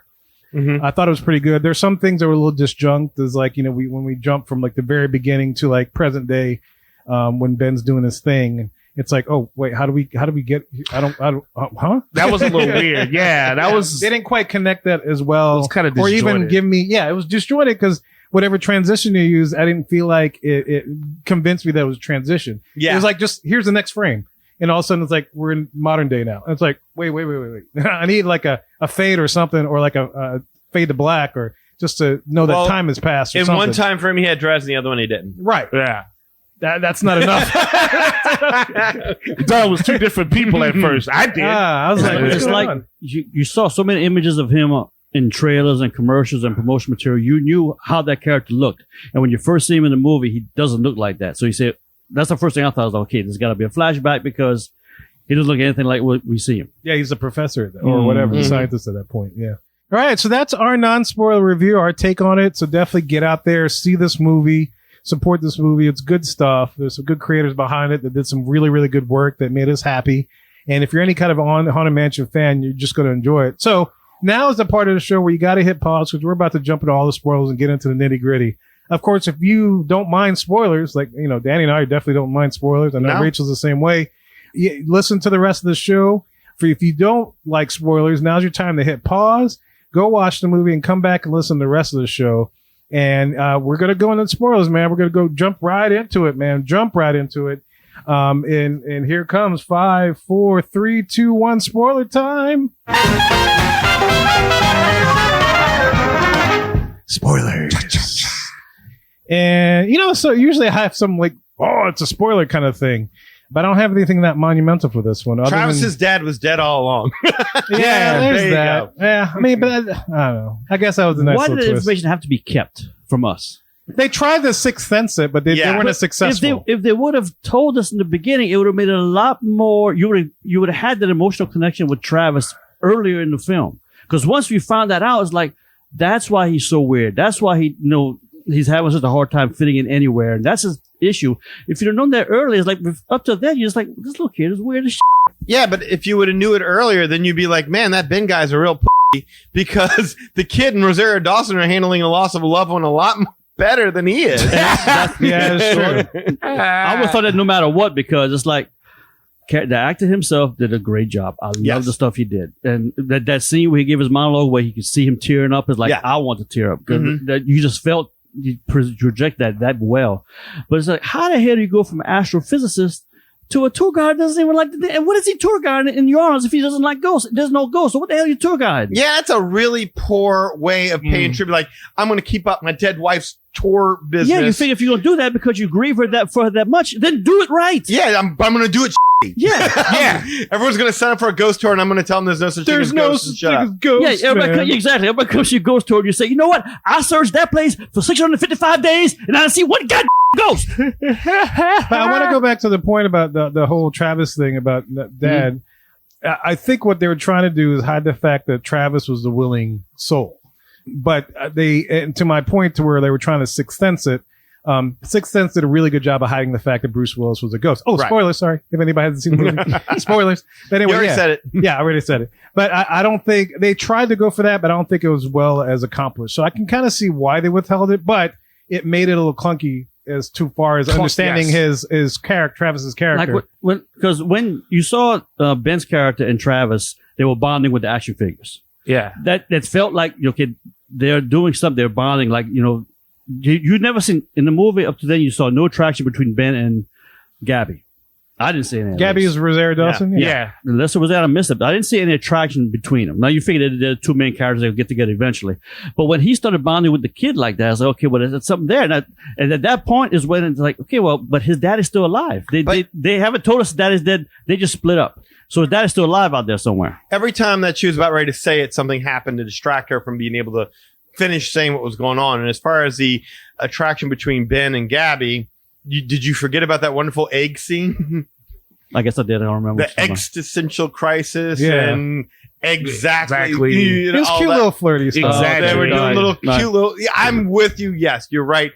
I thought it was pretty good. There's some things that were a little disjunct. There's like, when we jump from like the very beginning to like present day, when Ben's doing his thing. It's like, oh wait, how do we get? Huh? That was a little weird. Yeah, that was. They didn't quite connect that as well. It was kind of or disjointed. even give me. Yeah, it was disjointed because whatever transition you used, I didn't feel like it convinced me that it was a transition. Yeah, it was like just here's the next frame, and all of a sudden it's like we're in modern day now. And it's like wait. I need like a fade or something, or like a fade to black, or just to know that time has passed. Or in something. one time frame he had dreads, and the other one he didn't. Right. Yeah. That's not enough. I thought it was two different people at first. I did. I was like, it's like you saw so many images of him in trailers and commercials and promotion material. You knew how that character looked, and when you first see him in the movie, he doesn't look like that. So you say that's the first thing I thought. I was like, okay, there's got to be a flashback because he doesn't look anything like what we see him. Yeah, he's a professor or whatever, the scientist at that point. Yeah. All right, so that's our non-spoiler review, our take on it. So definitely get out there, see this movie. Support this movie. It's good stuff. There's some good creators behind it that did some really, really good work that made us happy. And if you're any kind of Haunted Mansion fan, you're just going to enjoy it. So now is the part of the show where you got to hit pause because we're about to jump into all the spoilers and get into the nitty gritty. Of course, if you don't mind spoilers, like, Danny and I definitely don't mind spoilers. I know Rachel's the same way. Listen to the rest of the show. If you don't like spoilers, now's your time to hit pause, go watch the movie and come back and listen to the rest of the show. And we're going to go into spoilers, man. We're going to go jump right into it, man. Jump right into it. And here comes 5, 4, 3, 2, 1, spoiler time. Spoilers. And, so usually I have some like, oh, it's a spoiler kind of thing. But I don't have anything that monumental for this one. Travis's dad was dead all along. Yeah, there there's you that. go. Yeah, I mean, but I don't know. I guess that was a nice Why little did the twist. information have to be kept from us? They tried to sixth sense it, but they weren't as successful. If they would have told us in the beginning, it would have made it a lot more. You would have had that emotional connection with Travis earlier in the film. Because once we found that out, it's like that's why he's so weird. That's why he's having such a hard time fitting in anywhere, and that's his issue. If you'd have known that earlier, it's like up to then you're just like, this little kid is weird as shit. Yeah, but if you would have knew it earlier, then you'd be like, man, that Ben guy's a real pussy, because the kid and Rosario Dawson are handling the loss of a loved one a lot better than he is. Yeah, that's true. I always thought that no matter what, because it's like the actor himself did a great job. I love the stuff he did, and that scene where he gave his monologue where you could see him tearing up is like, I want to tear up because that you just felt you project that well. But it's like, how the hell do you go from astrophysicist to a tour guide that doesn't even like and what is he tour guide in New Orleans if he doesn't like ghosts? There's no ghosts. So what the hell are you tour guide? Yeah, that's a really poor way of paying tribute. Like, I'm going to keep up my dead wife's tour business. Yeah, you figure if you're going to do that because you grieve her that much, then do it right. Yeah, I'm going to do it. Yeah. Yeah. Everyone's going to sign up for a ghost tour, and I'm going to tell them there's no such thing as ghosts. And shut up. Ghosts. Yeah, exactly. Everybody comes to your ghost tour and you say, you know what? I searched that place for 655 days and I didn't see one goddamn ghost. But I want to go back to the point about the whole Travis thing about Dad. I think what they were trying to do is hide the fact that Travis was the willing soul. But and to my point to where they were trying to sixth sense it, Sixth Sense did a really good job of hiding the fact that Bruce Willis was a ghost. Oh, spoilers! Sorry, if anybody hasn't seen the movie, spoilers. But anyway, you already said it. Yeah, I already said it. But I don't think they tried to go for that, but I don't think it was well as accomplished. So I can kind of see why they withheld it, but it made it a little clunky as too far as understanding his character, Travis's character. Like because when you saw Ben's character and Travis, they were bonding with the action figures. Yeah, that felt like they're doing something. They're bonding, like you'd never seen in the movie up to then. You saw no attraction between Ben and Gabby. I didn't see any. Gabby is Rosario Dawson. Yeah. Unless it was that I missed it. I didn't see any attraction between them. Now you figure that they're two main characters that will get together eventually. But when he started bonding with the kid like that, I was like, okay, well, there's something there. And at that point is when it's like, okay, well, but his dad is still alive. They haven't told us dad is dead. They just split up. So his dad is still alive out there somewhere. Every time that she was about ready to say it, something happened to distract her from being able to finish saying what was going on. And as far as the attraction between Ben and Gabby, did you forget about that wonderful egg scene? I guess I did. I don't remember. The existential crisis and exactly. It was cute little flirty stuff. Exactly. They were doing little cute little. I'm with you. Yes, you're right.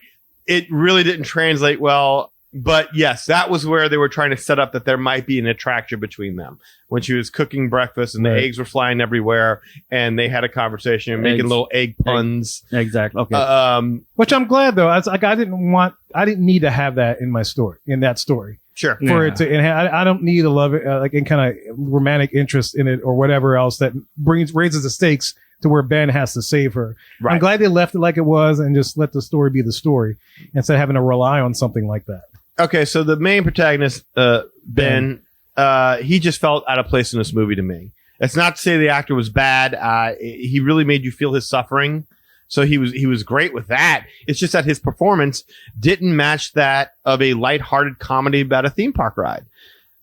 It really didn't translate well. But yes, that was where they were trying to set up that there might be an attraction between them. When she was cooking breakfast and the eggs were flying everywhere and they had a conversation and making little egg puns. Exactly. Okay. Which I'm glad though. I didn't need to have that in my story, in that story. Sure. For it to, and I don't need a love, any kind of romantic interest in it or whatever else that raises the stakes to where Ben has to save her. Right. I'm glad they left it like it was and just let the story be the story instead of having to rely on something like that. Okay, so the main protagonist, Ben, he just felt out of place in this movie to me. It's not to say the actor was bad. He really made you feel his suffering. So he was great with that. It's just that his performance didn't match that of a lighthearted comedy about a theme park ride.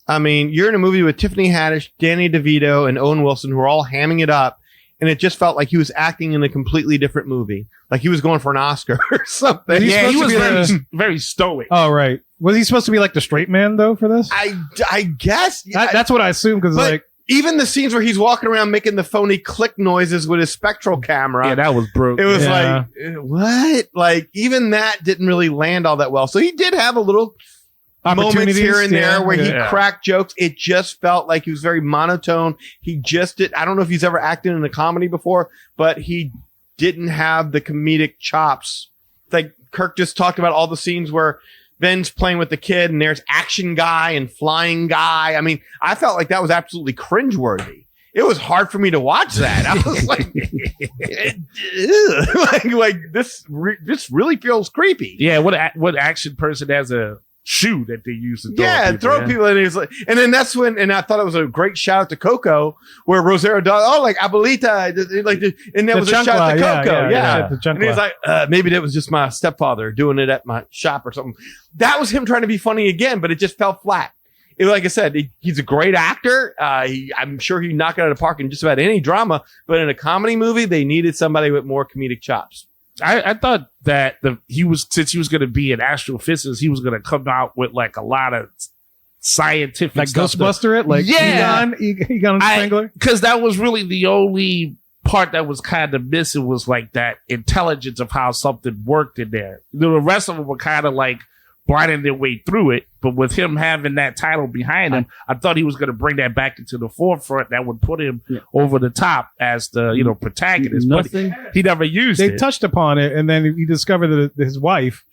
I mean, you're in a movie with Tiffany Haddish, Danny DeVito, and Owen Wilson, who are all hamming it up. And it just felt like he was acting in a completely different movie. Like he was going for an Oscar or something. Yeah, he was very stoic. Oh, right. Was he supposed to be like the straight man, though, for this? I guess. That's what I assumed, because like... Even the scenes where he's walking around making the phony click noises with his spectral camera. Yeah, that was brutal. It was like, what? Like, even that didn't really land all that well. So he did have a little moments here and there where he cracked jokes. It just felt like he was very monotone. He just did. I don't know if he's ever acted in a comedy before, but he didn't have the comedic chops. Like Kirk just talked about all the scenes where Ben's playing with the kid and there's action guy and flying guy. I mean, I felt like that was absolutely cringeworthy. It was hard for me to watch that. I was like this really feels creepy. Yeah. What action person has a shoe that they use to throw people in. And then that's when, and I thought it was a great shout out to Coco, where Rosario Dawson, like Abuelita, and that was a shout out to Coco. Yeah. And he's like, maybe that was just my stepfather doing it at my shop or something. That was him trying to be funny again, but it just fell flat. like I said, he's a great actor. I'm sure he'd knock it out of the park in just about any drama. But in a comedy movie, they needed somebody with more comedic chops. I thought that since he was going to be an astrophysicist, he was going to come out with like a lot of scientific like stuff. Ghostbuster it, like Egon Spengler. Because that was really the only part that was kind of missing, was like that intelligence of how something worked in there. The rest of them were kind of like blinding their way through it, but with him having that title behind him, I thought he was going to bring that back into the forefront. That would put him over the top as the protagonist. Nothing. But he never used it. They touched upon it, and then he discovered that his wife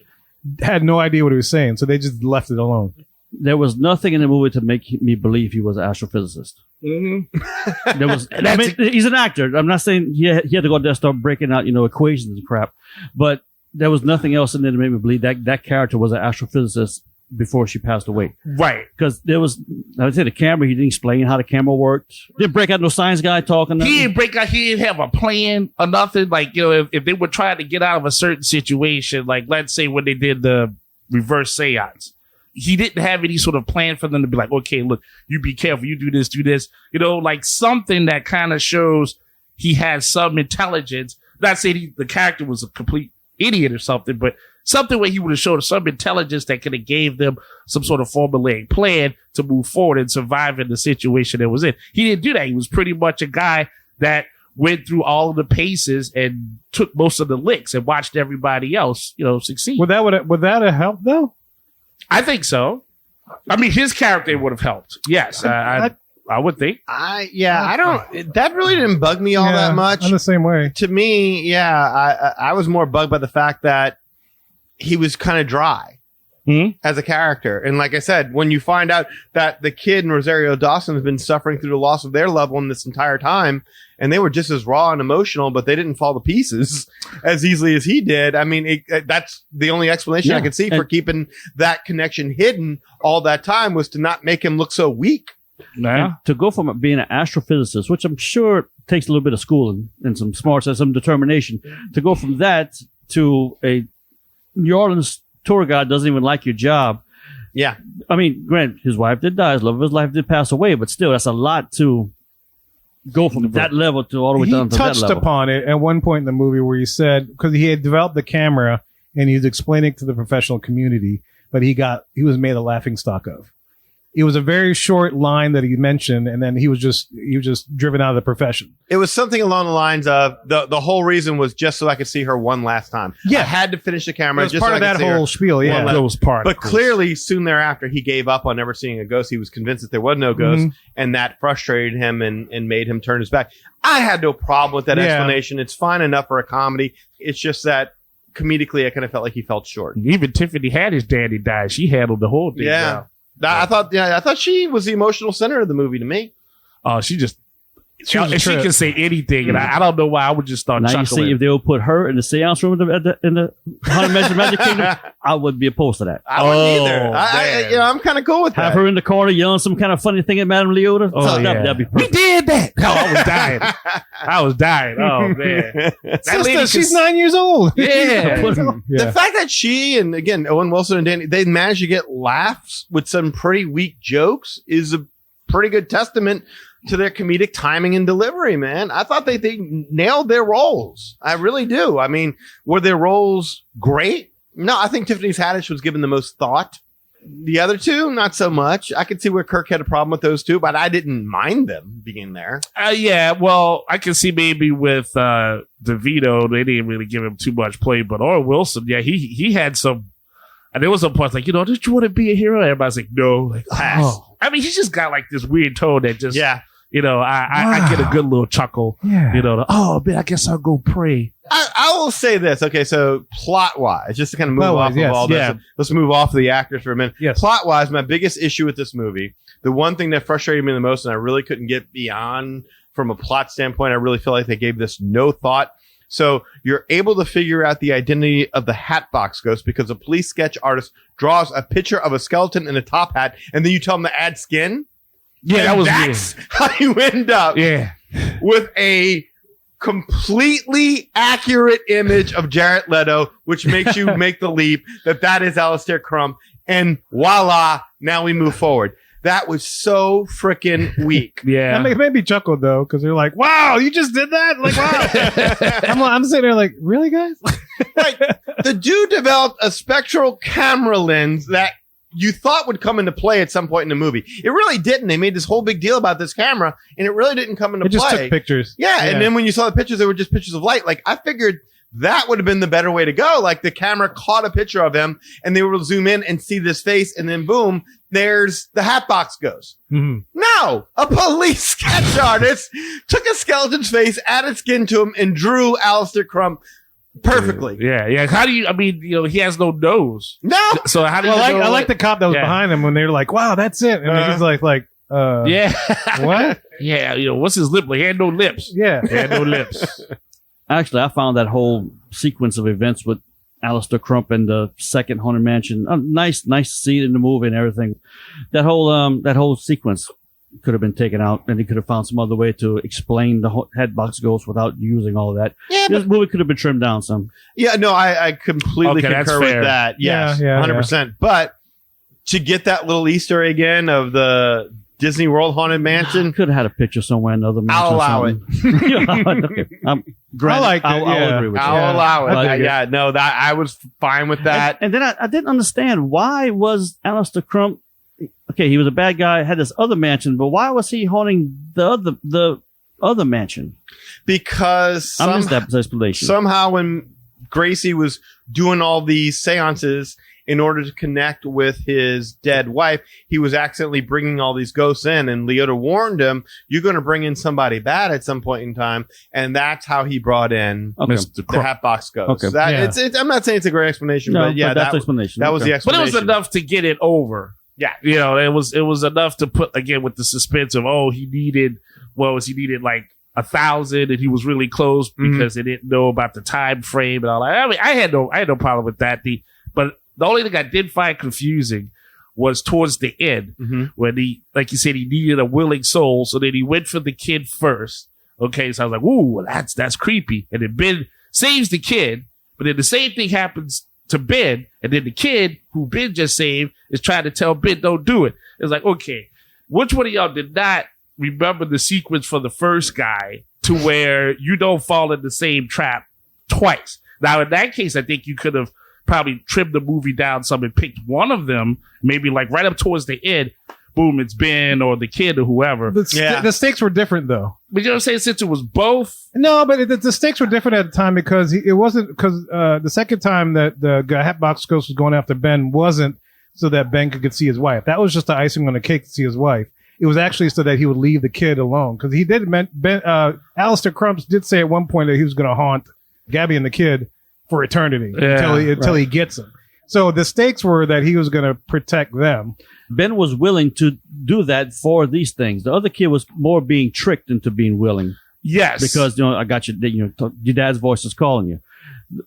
had no idea what he was saying, so they just left it alone. There was nothing in the movie to make me believe he was an astrophysicist. Mm-hmm. There was. He's an actor. I'm not saying he had to go out there and start breaking out equations and crap, but there was nothing else in there to make me believe that character was an astrophysicist before she passed away. Right. Because there was, I would say, the camera, he didn't explain how the camera worked. Didn't break out no science guy talking. He didn't break out, he didn't have a plan or nothing. Like, if they were trying to get out of a certain situation, like let's say when they did the reverse seance, he didn't have any sort of plan for them to be like, okay, look, you be careful, you do this. Like something that kind of shows he had some intelligence. Not saying the character was a complete idiot or something, but something where he would have showed some intelligence that could have gave them some sort of formulaic plan to move forward and survive in the situation it was in. He didn't do that. He was pretty much a guy that went through all of the paces and took most of the licks and watched everybody else, succeed. Would that have helped though? I think so. I mean, his character would have helped. Yes, I would think. I don't. That really didn't bug me all that much. I'm the same way. To me, I was more bugged by the fact that he was kind of dry as a character. And like I said, when you find out that the kid and Rosario Dawson has been suffering through the loss of their loved one this entire time, and they were just as raw and emotional, but they didn't fall to pieces as easily as he did. I mean, that's the only explanation I could see for keeping that connection hidden all that time, was to not make him look so weak. And to go from being an astrophysicist, which I'm sure takes a little bit of schooling and some smarts and some determination, to go from that to a New Orleans tour guide doesn't even like your job. Yeah. I mean, granted, his wife did die, his love of his life did pass away, but still, that's a lot to go from that level to all the way down to that level. He touched upon it at one point in the movie where he said, because he had developed the camera and he was explaining it to the professional community, but he was made a laughing stock of. It was a very short line that he mentioned, and then he was just driven out of the profession. It was something along the lines of the whole reason was just so I could see her one last time. Yeah, I had to finish the camera. It was part of that whole spiel. Yeah, that was part. But clearly, soon thereafter, he gave up on never seeing a ghost. He was convinced that there was no ghost, and that frustrated him and made him turn his back. I had no problem with that explanation. It's fine enough for a comedy. It's just that comedically, I kind of felt like he felt short. Even Tiffany Haddish daddy died. She handled the whole thing. Yeah. Well. I thought she was the emotional center of the movie to me. She can say anything, and I don't know why I would just start chuckling. You see, if they would put her in the seance room in the Haunted Mansion Magic Kingdom, I would be opposed to that. I wouldn't either. I'm kind of cool with that. Have her in the corner yelling some kind of funny thing at Madame Leota. That'd be perfect. We did that. Oh, I was dying. Oh man, Sister, she's 9 years old. Yeah. The fact that she and again Owen Wilson and Danny, they managed to get laughs with some pretty weak jokes is a pretty good testament to their comedic timing and delivery, man. I thought they nailed their roles. I really do. I mean, were their roles great? No, I think Tiffany Haddish was given the most thought. The other two, not so much. I could see where Kirk had a problem with those two, but I didn't mind them being there. Yeah, well, I can see maybe with DeVito, they didn't really give him too much play, but Owen Wilson, yeah, he had some, and there was some parts like, did you want to be a hero? Everybody's like, no. Like, I mean, he's just got like this weird tone that just, I get a good little chuckle. Yeah. Oh man, I guess I'll go pray. I will say this. Okay, so plot wise, just to kind of move off of all this, let's move off of the actors for a minute. Yes. Plot wise, my biggest issue with this movie, the one thing that frustrated me the most, and I really couldn't get beyond from a plot standpoint, I really feel like they gave this no thought. So you're able to figure out the identity of the Hatbox ghost because a police sketch artist draws a picture of a skeleton in a top hat, and then you tell them to add skin. Yeah, and that's how you end up with a completely accurate image of Jared Leto, which makes you make the leap that is Alistair Crumb. And voila, now we move forward. That was so freaking weak. Yeah. That made me chuckle though, because they're like, "Wow, you just did that!" Like, wow. I'm sitting there like, "Really, guys?" Like, the dude developed a spectral camera lens that you thought would come into play at some point in the movie. It really didn't. They made this whole big deal about this camera, and it really didn't come into It just play. took pictures. Yeah, and then when you saw the pictures, they were just pictures of light. Like, I figured that would have been the better way to go. Like, the camera caught a picture of him, and they would zoom in and see this face, and then boom, there's the Hatbox Ghost. Mm-hmm. No, a police sketch artist took a skeleton's face, added skin to him, and drew Alistair Crump perfectly. Yeah. How do you, I mean, he has no nose. No. So how do Well, you I like the cop that was behind him when they were like, "Wow, that's it," and he's like, yeah. what? Yeah. What's his lip? Like, he had no lips. Yeah. He had no lips. Actually, I found that whole sequence of events with Alistair Crump and the second Haunted Mansion nice to see it in the movie and everything. That whole sequence could have been taken out, and he could have found some other way to explain the Hatbox Ghost without using all of that. Yeah, this movie could have been trimmed down some. Yeah, no, I completely Okay, that's concur with fair. that. Yes, Yeah, 100%. But to get that little Easter egg in of the Disney World Haunted Mansion, Could have had a picture somewhere in another mansion. I'll allow it. Okay. I like it, I'll yeah. agree with you. I'll allow it. I dig it. Yeah, no, that I was fine with that. And then I didn't understand, why was Alistair Crump, okay, he was a bad guy, had this other mansion, but why was he haunting the other mansion? Because I missed that explanation. somehow when Gracie was doing all these seances in order to connect with his dead wife, he was accidentally bringing all these ghosts in, and Leota warned him, "You're going to bring in somebody bad at some point in time," and that's how he brought in Okay. the Hatbox Ghost. Okay. That, Yeah. I'm not saying it's a great explanation, No, but yeah, that's the that explanation. was Okay. the But it explanation. was enough to get it over. Yeah. It was enough to put, again, with the suspense of, he needed like 1,000, and he was really close because they didn't know about the time frame and all that. I mean, I had no problem with that. But the only thing I did find confusing was towards the end when he, like you said, he needed a willing soul. So then he went for the kid first. Okay. So I was like, ooh, that's creepy. And then Ben saves the kid, but then the same thing happens to Ben. And then the kid who Ben just saved is trying to tell Ben, don't do it. It's like, okay, which one of y'all did not remember the sequence for the first guy to where you don't fall in the same trap twice? Now, in that case, I think you could have probably trimmed the movie down some and picked one of them, maybe like right up towards the end. Boom, it's Ben or the kid or whoever. The stakes were different though. But you know what I'm saying? Since it was both. No, but the stakes were different at the time because it wasn't because the second time that the Hatbox Ghost was going after Ben wasn't so that Ben could see his wife. That was just the icing on the cake to see his wife. It was actually so that he would leave the kid alone because he did. Alistair Crump did say at one point that he was going to haunt Gabby and the kid for eternity until he gets him. So the stakes were that he was going to protect them. Ben was willing to do that for these things. The other kid was more being tricked into being willing. Yes. Because, I got you, your dad's voice is calling you.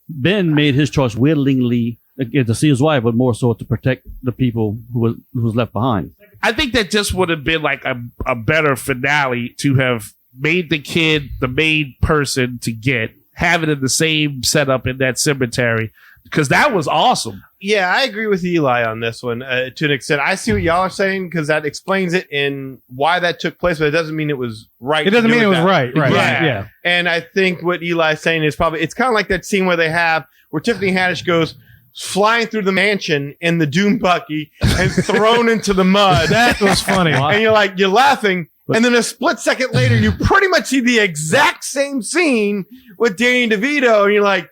Ben made his choice willingly to see his wife, but more so to protect the people who was left behind. I think that just would have been like a better finale to have made the kid the main person to have it in the same setup in that cemetery, because that was awesome. Yeah, I agree with Eli on this one to an extent. I see what y'all are saying because that explains it in why that took place, but it doesn't mean it was right. It doesn't mean it was that. right. Yeah. And I think what Eli's saying is it's kind of like that scene where Tiffany Haddish goes flying through the mansion in the Doom Bucky and thrown into the mud. That was funny. And you're laughing. And then a split second later, you pretty much see the exact same scene with Danny DeVito. And you're like,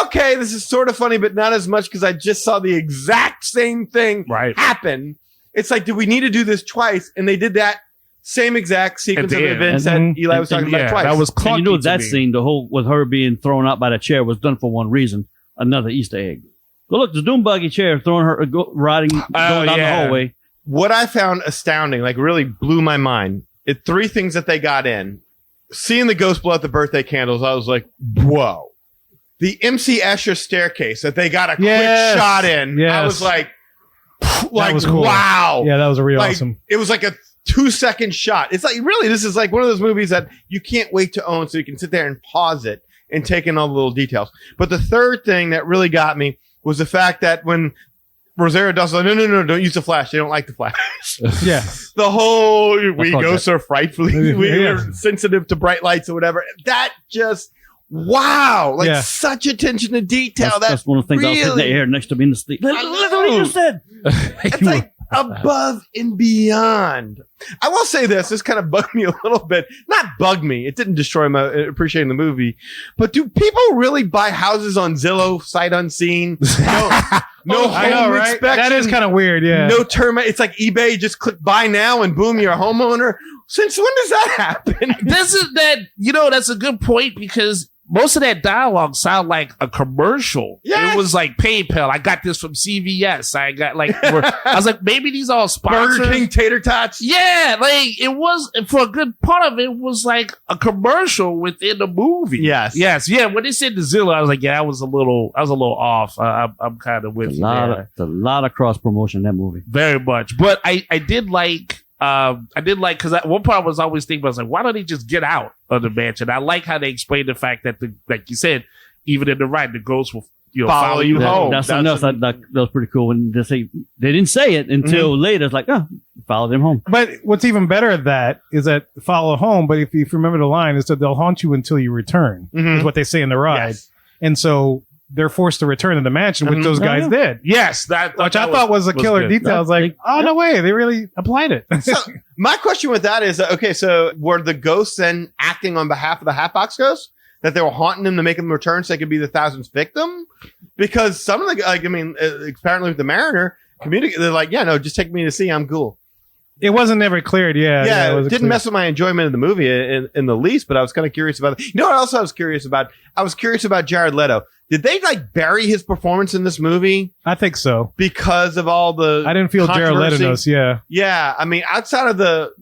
okay, this is sort of funny, but not as much because I just saw the exact same thing happen. It's like, do we need to do this twice? And they did that same exact sequence of events that Eli was talking about twice. That was clunky. And that scene, the whole with her being thrown out by the chair, was done for one reason: another Easter egg. Well, look, the Doom Buggy chair throwing her, going down the hallway. What I found astounding, like really blew my mind, three things that they got in. Seeing the ghost blow out the birthday candles, I was like, whoa. The MC Escher staircase that they got a quick shot in, I was like was cool. Wow. Yeah, that was real awesome. It was like a 2-second shot. It's like, really, this is like one of those movies that you can't wait to own so you can sit there and pause it and take in all the little details. But the third thing that really got me was the fact that when Rosario Dawson's like, no, don't use the flash. They don't like the flash. Yeah. The whole we called ghosts are frightfully we're sensitive to bright lights or whatever. That just wow, like Yeah. such attention to detail. That's one of the things I was sitting there next to me in the sleep. Look what he just said. It's like above and beyond. I will say this kind of bugged me a little bit. Not bugged me. It didn't destroy my appreciating the movie. But do people really buy houses on Zillow, sight unseen? No I know, home right? inspection. That is kind of weird, yeah. No term. It's like eBay. Just click buy now and boom, you're a homeowner. Since when does that happen? This is that, that's a good point because most of that dialogue sound like a commercial. Yes. It was like PayPal. I got this from CVS. I got I was like, maybe these all sponsors. Burger King tater tots. Yeah, like it was for a good part of it was like a commercial within the movie. Yes. Yeah. When they said the Zilla, I was like, yeah, I was a little off. I'm kind of with you there. A lot of cross promotion in that movie. Very much, but I did like because at one part I was always thinking, I was like, why don't they just get out of the mansion? I like how they explained the fact that like you said, even in the ride, the ghost will follow you home. That's something else that was pretty cool. When they didn't say it until later. It's like, follow them home. But what's even better at that is that follow home. But if you remember the line, is that they'll haunt you until you return. Is what they say in the ride. Yes. And so they're forced to return to the mansion, which those guys did. Yes, which I thought was a killer detail. I was like, no way, they really applied it. So my question with that is, okay, so were the ghosts then acting on behalf of the Hatbox ghosts? That they were haunting them to make them return so they could be the 1000th victim? Because some of the, apparently with the Mariner, they're like, yeah, no, just take me to sea, I'm cool. It wasn't ever cleared, yeah. It didn't mess with my enjoyment of the movie in the least, but I was kind of curious about it. You know what else I was curious about? I was curious about Jared Leto. Did they bury his performance in this movie? I think so. Because of all the I didn't feel Jared Leto knows, yeah. Yeah, I mean, outside of the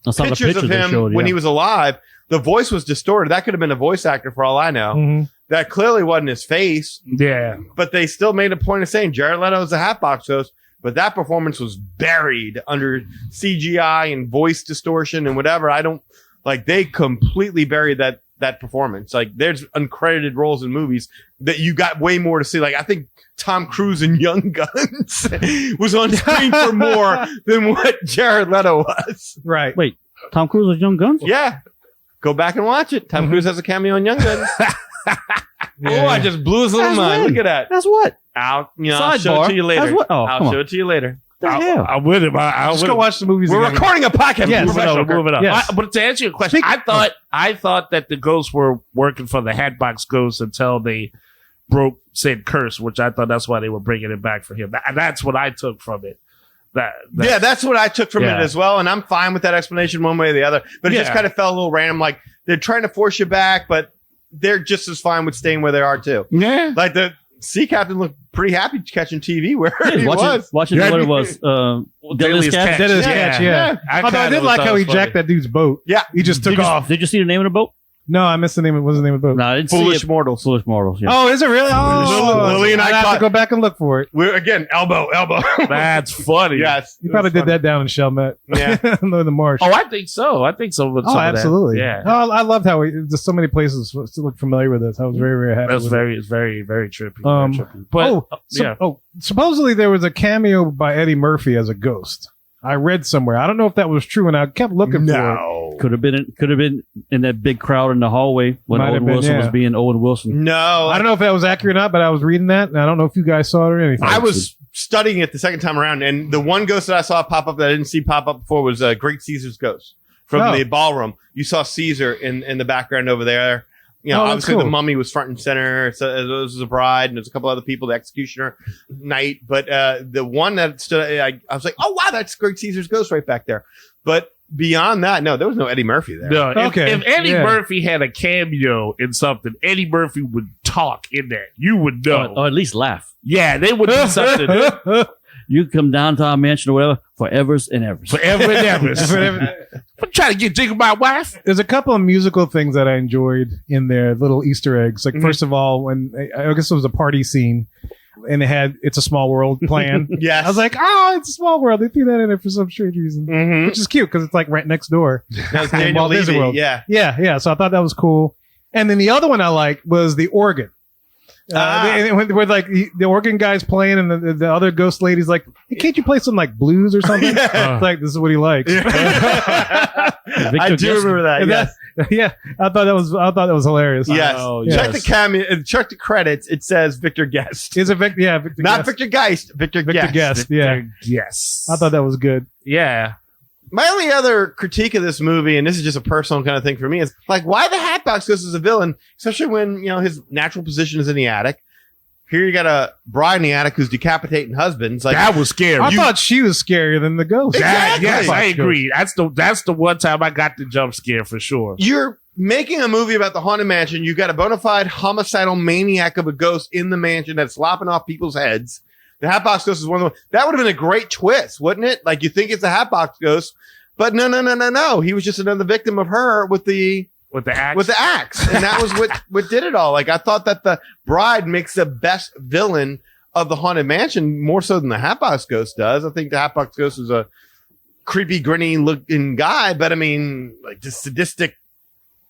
pictures of him when he was alive, the voice was distorted. That could have been a voice actor for all I know. Mm-hmm. That clearly wasn't his face. Yeah. But they still made a point of saying Jared Leto is a Hatbox host, but that performance was buried under CGI and voice distortion and whatever. They completely buried that performance. Like, there's uncredited roles in movies that you got way more to see. Like, I think Tom Cruise in Young Guns was on screen for more than what Jared Leto was. Right. Wait, Tom Cruise was Young Guns? Yeah. Go back and watch it. Tom Cruise has a cameo in Young Guns. Oh, I just blew his little mind. Look at that. That's what? I'll show it to you later. I'll show it to you later. I'm with him. Just go watch the movies. We're recording a podcast. Yes, move it up. Yes. But to answer your question, I thought that the ghosts were working for the Hatbox ghosts until they broke said curse, which I thought that's why they were bringing it back for him. That's what I took from it. That's what I took from it as well, and I'm fine with that explanation one way or the other. But it just kind of felt a little random. Like, they're trying to force you back, but they're just as fine with staying where they are too. Yeah, like the sea captain looked pretty happy catching TV where he was watching what it was. Deadliest Catch. Deadliest Catch. Yeah. Although I did like how he jacked that dude's boat. Yeah, he just took off. Did you see the name of the boat? No, I missed the name. What's the name of the boat? No, I didn't Foolish see it. Mortals. Foolish Mortals. Yeah. Oh, is it really? Oh, Lily and I have to go back and look for it. We're again elbow. That's funny. Yes, you probably did that down in Chalmette. Yeah, in the marsh. Oh, I think so. Absolutely. Yeah. Oh, I loved how there's so many places to look familiar with this. I was very, very happy. It's very, very trippy. Very trippy. But supposedly there was a cameo by Eddie Murphy as a ghost. I read somewhere. I don't know if that was true, and I kept looking for it. Could have been in that big crowd in the hallway when Owen Wilson was being Owen Wilson. No, I don't know if that was accurate or not, but I was reading that, and I don't know if you guys saw it or anything. I was studying it the second time around, and the one ghost that I saw pop up that I didn't see pop up before was Great Caesar's ghost from the ballroom. You saw Caesar in the background over there. You know, obviously the mummy was front and center. So it was a bride, and there's a couple other people, the executioner knight. But the one that stood, I was like, oh wow, that's Great Caesar's ghost right back there. But beyond that, no, there was no Eddie Murphy there. No, if Eddie Murphy had a cameo in something, Eddie Murphy would talk in that. You would know, or at least laugh. Yeah, they would do something. You come down to our mansion or whatever, forevers and evers. Forever and ever. I'm trying to get jiggle my wife. There's a couple of musical things that I enjoyed in there, little Easter eggs. Like, first of all, when I guess it was a party scene, and it had "It's a Small World" playing. Yes. I was like, oh, it's a small world. They threw that in there for some strange reason, which is cute because it's like right next door. That was Daniel Levy. Yeah. So I thought that was cool. And then the other one I liked was the organ. With like the organ guy's playing, and the other ghost lady's like, hey, "Can't you play some like blues or something?" It's like, this is what he likes. I do remember that. Yes. Yeah, I thought that was hilarious. Yes. Oh, Check the cameo. Check the credits. It says Victor Guest. Is it Victor? Yeah, Victor Not Guest. Victor Geist. Victor Guest. Guest. Yeah, Yes. I thought that was good. Yeah. My only other critique of this movie, and this is just a personal kind of thing for me, is like, why the Hatbox Ghost is a villain, especially when, his natural position is in the attic. Here you got a bride in the attic who's decapitating husbands. Like, That was scary. I thought she was scarier than the ghost. Exactly. Yes, I Hatbox agree. That's the one time I got the jump scare for sure. you're making a movie about the haunted mansion. You got a bona fide homicidal maniac of a ghost in the mansion that's lopping off people's heads. The Hatbox Ghost is one of the, that would have been a great twist, wouldn't it? Like, you think it's a Hatbox Ghost, but no. He was just another victim of her with the axe. And that was what did it all. Like, I thought that the bride makes the best villain of the haunted mansion more so than the Hatbox Ghost does. I think the Hatbox Ghost is a creepy, grinny looking guy, but I mean, like, just sadistic.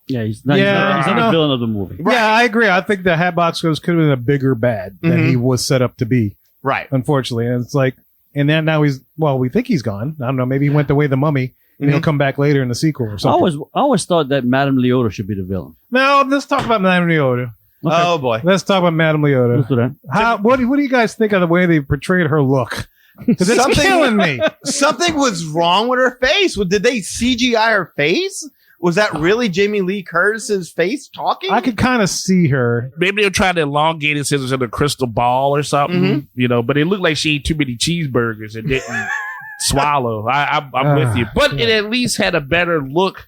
Yeah, he's not the villain of the movie. Yeah, I agree. I think the Hatbox Ghost could have been a bigger bad than he was set up to be. Right. Unfortunately, and it's like, and then now we think he's gone. I don't know. Maybe he went the way of the mummy, and he'll come back later in the sequel or I something. always thought that Madame Leota should be the villain. No, let's talk about Madame Leota. Okay. Oh boy. Let's talk about Madame Leota. Let's do that. What do you guys think of the way they portrayed her look? Because it's killing me. Something was wrong with her face. Did they CGI her face? Was that really Jamie Lee Curtis's face talking? I could kind of see her. Maybe they're trying to elongate it since it's in a crystal ball or something, but it looked like she ate too many cheeseburgers and didn't swallow. I'm with you. But it at least had a better look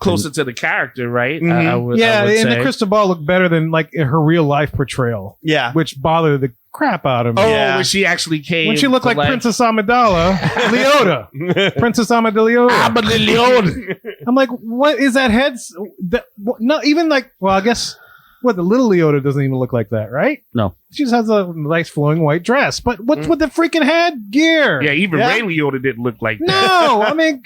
closer to the character, right? I would And say. the crystal ball looked better than like her real life portrayal. Yeah. Which bothered the crap out of me. Oh, Yeah. when she actually came. When she looked to like life. Princess Amidala, Leota. Princess Amidala I'm a Leota. I'm like, what is that head? No, even like, well, I guess the little Leota doesn't even look like that, right? No. She just has a nice flowing white dress. But what's with the freaking head gear? Yeah, even Ray Liotta didn't look like that. No, I mean,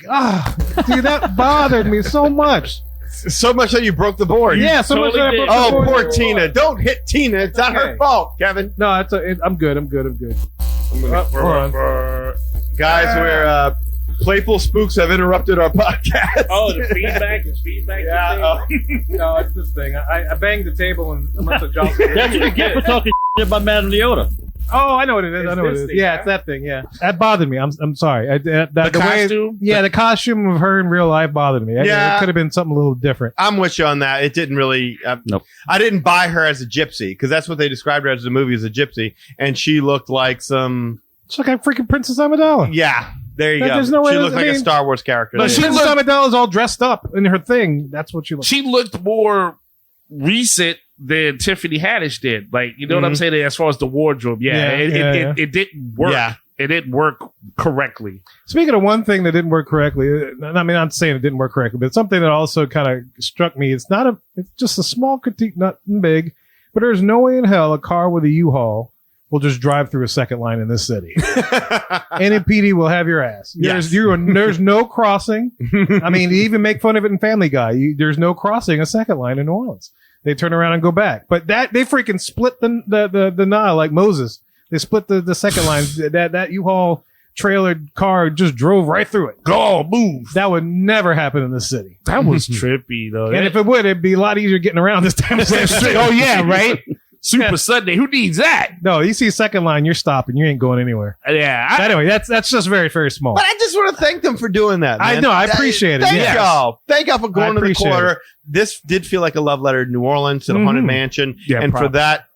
dude, that bothered me so much. So much that you broke the board. Yeah, so much. totally did. Oh, poor Tina. Don't hit Tina. It's not her fault, Kevin. No, I'm good. I'm good. Hold on. Guys, we're Playful Spooks have interrupted our podcast. Oh, the feedback is feedback. Yeah. No, it's this thing. I banged the table and must have jostled it. That's what you get for talking about Madame Leota. Oh, I know what it is. I know what it is. Yeah, it's that thing. Yeah, that bothered me. I'm sorry. The costume? Way, the costume of her in real life bothered me. Yeah. It could have been something a little different. I'm with you on that. It didn't really. Nope. I didn't buy her as a gypsy because that's what they described her as in the movie, as a gypsy, and she looked like some. It's like a freaking Princess Amidala. Yeah, there you go. There's no way She that- looked I like a mean- Star Wars character. No, There. she Princess looked- Amidala's all dressed up in her thing. That's what she looks. She looked more recent than Tiffany Haddish did. Like, you know what I'm saying? As far as the wardrobe. It didn't work. Yeah. It didn't work correctly. Speaking of one thing that didn't work correctly, I mean, I'm not saying it didn't work correctly, but something that also kind of struck me. It's just a small critique, not big, but there's no way in hell a car with a U-Haul will just drive through a second line in this city. NPD will have your ass. Yes. There's no crossing. I mean, they even make fun of it in Family Guy. There's no crossing a second line in New Orleans. They turn around and go back. But they freaking split the Nile like Moses. They split the second line. That U-Haul trailer car just drove right through it. Go, move. That would never happen in this city. That was trippy, though. And if it would, it'd be a lot easier getting around this time of day. Oh, yeah, right? Super Sunday. Who needs that? No, you see second line, you're stopping. You ain't going anywhere. Yeah. Anyway, that's just very, very small. But I just want to thank them for doing that. I Man. know. I appreciate it. Thank Yes. y'all. Thank y'all for I going to the appreciate corner. it. This did feel like a love letter to New Orleans, to the Haunted Mansion. Yeah, and for props. that,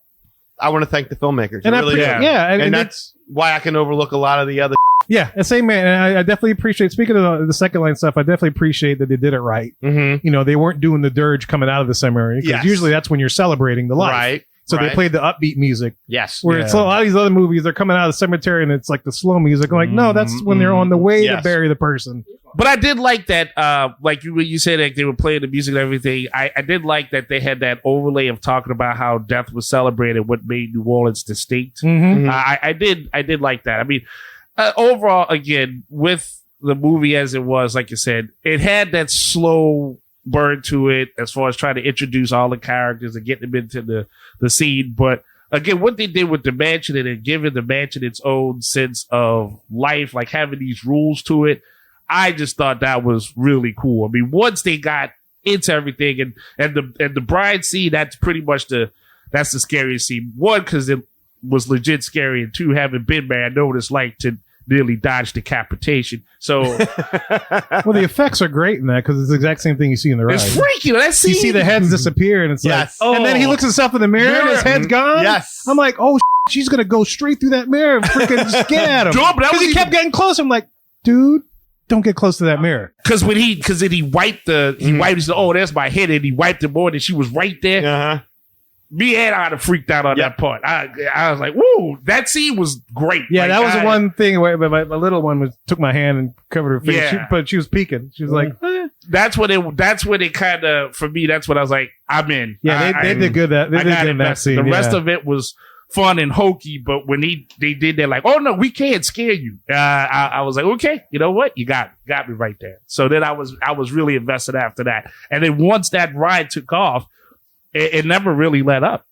I want to thank the filmmakers. And I I really appre- do. yeah, And and that's why I can overlook a lot of the other. yeah, the same man. And I definitely appreciate, speaking of the second line stuff, I definitely appreciate that they did it right. Mm-hmm. You know, they weren't doing the dirge coming out of the cemetery, because Yes. usually that's when you're celebrating the life. Right. So they right. played the upbeat music. Yes. Where it's a lot of these other movies, they're coming out of the cemetery and it's like the slow music. I'm like, no, that's when they're on the way Yes. to bury the person. But I did like that, like when you said that they were playing the music and everything, I did like that they had that overlay of talking about how death was celebrated, what made New Orleans distinct. Mm-hmm. I did like that. I mean, overall, again, with the movie as it was, like you said, it had that slow burn to it as far as trying to introduce all the characters and get them into the scene. But again, what they did with the mansion and then giving the mansion its own sense of life, like having these rules to it, I just thought that was really cool. I mean, once they got into everything and the bride scene, that's pretty much that's the scariest scene. One, because it was legit scary, and two, having been there, I know what it's like to nearly dodge decapitation. So, Well, the effects are great in that because it's the exact same thing you see in the ride. it's freaky. That scene. You see the heads disappear, and it's Yes. like, and then he looks himself in the mirror, and his head's gone. Yes. I'm like, oh, she's gonna go straight through that mirror and freaking just get at him. Sure, but that was Because he kept getting close. I'm like, dude, don't get close to that mirror. Because then he wiped he said, oh, that's my head, and he wiped it more, and she was right there. Uh-huh. Me and I had freaked out on that part. I was like, whoa, that scene was great. Yeah, Like, that was the one thing where my little one took my hand and covered her face. Yeah. But she was peeking. She was like, eh. That's when it kind of, for me, that's when I was like, I'm in. Yeah, they did good. They did good in that scene. The rest yeah. of it was fun and hokey, but when they did that, like, oh no, we can't scare you. I was like, okay, you know what? You got me right there. So then I was really invested after that. And then once that ride took off, it never really let up.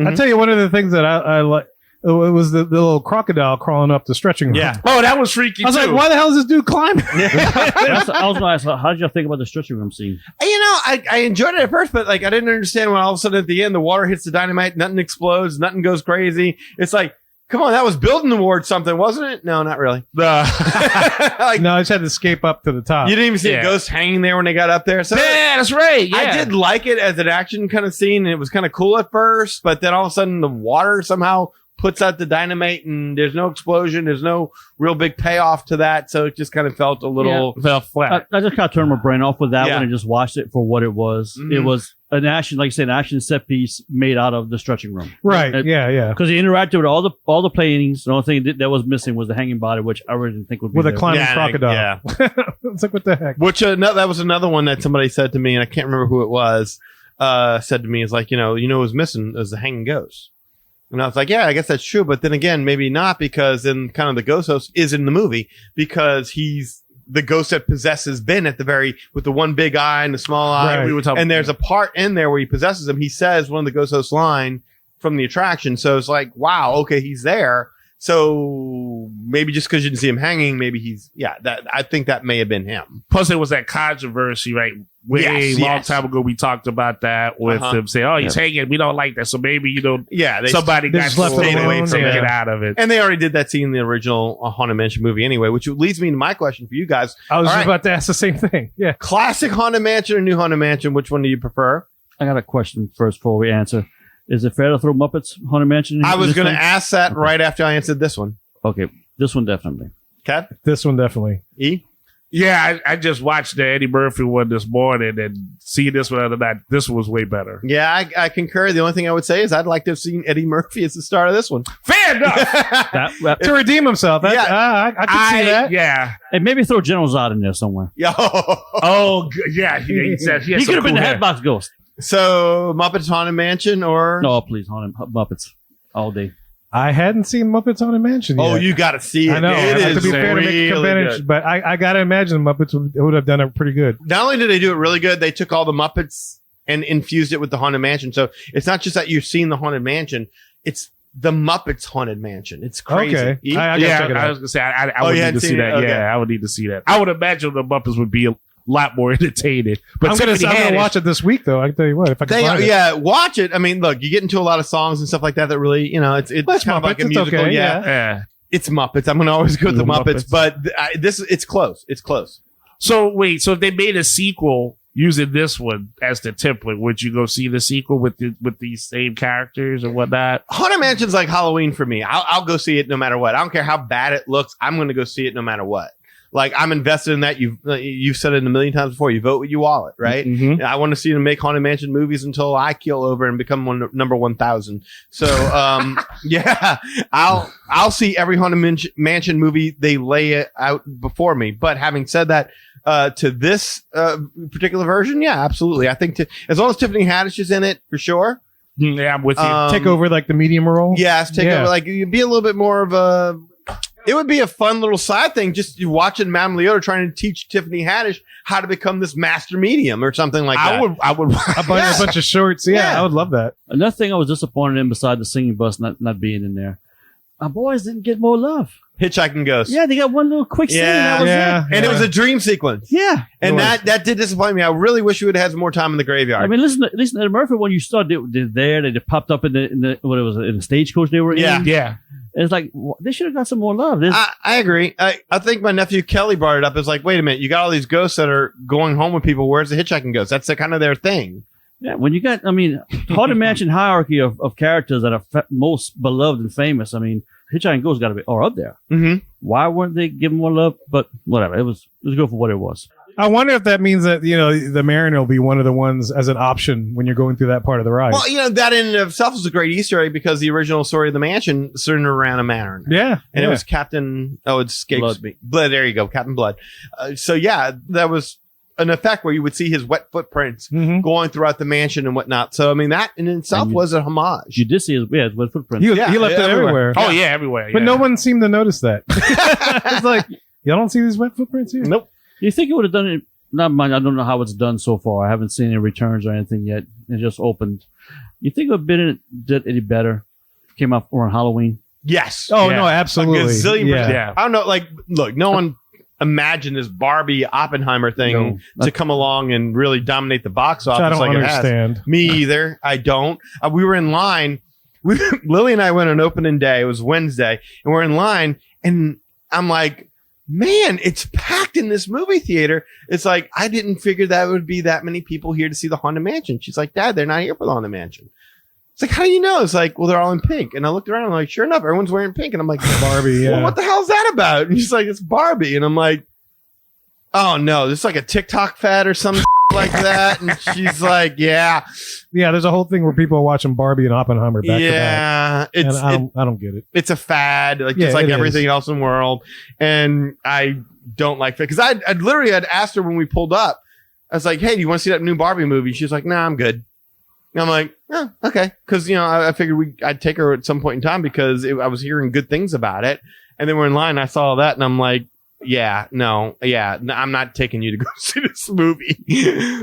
I'll tell you one of the things that I like. It was the little crocodile crawling up the stretching room. Yeah. Oh, that was freaky I was too. like, why the hell is this dude climbing? I was going to ask, how did you think about the stretching room scene? You know, I enjoyed it at first, but like I didn't understand when all of a sudden at the end the water hits the dynamite, nothing explodes, nothing goes crazy. It's like, come on, that was building towards something, wasn't it? No, not really. Like, No, I just had to escape up to the top. you didn't even see Yeah. a ghost hanging there when they got up there. So yeah, that's right. Yeah. I did like it as an action kind of scene, and it was kind of cool at first, but then all of a sudden the water somehow puts out the dynamite and there's no explosion. There's no real big payoff to that. So it just kind of felt a little fell flat. I just kind of turned my brain off with that Yeah. one and just watched it for what it was. Mhm. It was an action, like you said, an action set piece made out of the stretching room. Right. Yeah. Because he interacted with all the paintings. The only thing that was missing was the hanging body, which I really didn't think would be With a there. climbing crocodile. Yeah. It's like, what the heck? Which that was another one that somebody said to me, and I can't remember who it was. Said to me, is like, what was missing is the hanging ghost. And I was like, yeah, I guess that's true. But then again, maybe not, because then kind of the ghost host is in the movie because he's the ghost that possesses Ben with the one big eye and the small eye. Right. We were talking, And there's a part in there where he possesses him. He says one of the ghost host line from the attraction. So it's like, wow, okay, he's there. So maybe just because you didn't see him hanging, maybe I think that may have been him. plus there was that controversy, right? Way long time ago, we talked about that with them saying, "Oh, he's hanging. We don't like that." So maybe somebody they got just left to it stay away alone, from yeah. it out of it. And they already did that scene in the original Haunted Mansion movie anyway, which leads me to my question for you guys. I was All just right. about to ask the same thing. Yeah. Classic Haunted Mansion or new Haunted Mansion, which one do you prefer? I got a question first before we answer. Is it fair to throw Muppets Haunted Mansion? I was going to to ask that right after I answered this one. Okay, this one definitely. Okay. This one definitely. E? Yeah, I just watched the Eddie Murphy one this morning and see this one other night. This was way better. Yeah, I concur. The only thing I would say is I'd like to have seen Eddie Murphy as the star of this one. Fair enough. That, To redeem himself. I can see that. Yeah. and maybe throw General Zod in there somewhere. Yo. Oh, yeah. He said He could have been the Hatbox Ghost. So Muppets Haunted Mansion or? No, please, Haunted Muppets all day. I hadn't seen Muppets Haunted Mansion yet. Oh, you got to see it. I know. It To is be fair, to make a really convention, good. but I got to imagine the Muppets would have done it pretty good. Not only did they do it really good, they took all the Muppets and infused it with the Haunted Mansion. So it's not just that you've seen the Haunted Mansion; it's the Muppets Haunted Mansion. It's crazy. Okay. E? I gotta check it I out. was gonna say I Oh, would you need hadn't to see seen that. it? Okay. Yeah, I would need to see that. I would imagine the Muppets would be a lot more entertaining. But I'm Tiffany gonna Haddish- watch it this week, though. I can tell you what, if I can find it. Yeah, watch it. I mean, look, you get into a lot of songs and stuff like that really, it's Well, it's kind of like Muppets. a It's musical. okay, Yeah. Yeah. It's Muppets. I'm going to always go with the The Muppets, Muppets. but it's close. It's close. So wait, so if they made a sequel using this one as the template, would you go see the sequel with these same characters or whatnot? Haunted Mansion's like Halloween for me. I'll go see it no matter what. I don't care how bad it looks. I'm going to go see it no matter what. Like, I'm invested in that. You've said it a million times before. You vote with your wallet, right? Mm-hmm. I want to see them make Haunted Mansion movies until I keel over and become number 1,000. So, yeah, I'll see every Haunted Mansion movie they lay it out before me. But having said that, to this particular version, yeah, absolutely. I think as long as Tiffany Haddish is in it, for sure. Yeah, I'm with you. Take over like the medium role. Yes, take over. Like, you be a little bit more of a It would be a fun little side thing, just watching Madame Leota trying to teach Tiffany Haddish how to become this master medium or something like that. I would. A bunch of shorts. Yeah, I would love that. Another thing I was disappointed in, beside the singing bus not being in there, our boys didn't get more love. Hitchhiking Ghost. Yeah, they got one little quick scene. Yeah. And that was Yeah. it. And it was a dream sequence. Yeah. And that did disappoint me. I really wish we would have had some more time in the graveyard. I mean, listen to Murphy when you started. They're there. They popped up in the what it was in the stagecoach they were in. Yeah. It's like they should have got some more love. I agree. I think my nephew Kelly brought it up. It's like, wait a minute, you got all these ghosts that are going home with people. Where's the hitchhiking ghost? That's kind of their thing. Yeah, when you got, Haunted Mansion hierarchy of characters that are most beloved and famous. I mean, Hitchhiking Ghost got to be up there. Mm-hmm. Why weren't they given more love? But whatever, it was good for what it was. I wonder if that means that, the Mariner will be one of the ones as an option when you're going through that part of the ride. Well, that in and of itself is a great Easter egg because the original story of the mansion centered around a manor. Yeah. And it was Captain, it escapes me. Blood, there you go, Captain Blood. That was an effect where you would see his wet footprints going throughout the mansion and whatnot. So, that in itself was a homage. You did see his wet footprints. He left it everywhere. Oh, yeah, everywhere. But yeah. no one seemed to notice that. It's like, y'all don't see these wet footprints here? Nope. You think it would have done it? Not mine. I don't know how it's done so far. I haven't seen any returns or anything yet. It just opened. You think it would have been did any better? Came out around Halloween. Yes. Oh, Yeah. no, absolutely. A gazillion percent. Yeah. I don't know. Look, no one imagined this Barbie Oppenheimer thing to come along and really dominate the box office. I don't like understand. It has. Me either. I don't. We were in line. Lily and I went on opening day. It was Wednesday, and we're in line, and I'm like, man, it's packed in this movie theater. It's like, I didn't figure that would be that many people here to see the Haunted Mansion. She's like, Dad, they're not here for the Haunted Mansion. It's like, how do you know? It's like, well, they're all in pink. And I looked around, I'm like, sure enough, everyone's wearing pink. And I'm like, Barbie, yeah. well, what the hell's that about? And she's like, it's Barbie. And I'm like, oh no, this is like a TikTok fad or something like that. And she's like, yeah. Yeah, there's a whole thing where people are watching Barbie and Oppenheimer back to back. Yeah. And I don't get it. It's a fad, just Yeah, like it everything is. else in the world. And I don't like it. Because I literally had asked her when we pulled up, I was like, hey, do you want to see that new Barbie movie? She's like, nah, I'm good. And I'm like, oh, okay. Because, I figured I'd take her at some point in time because I was hearing good things about it. And then we're in line, I saw that, and I'm like, no, I'm not taking you to go see this movie.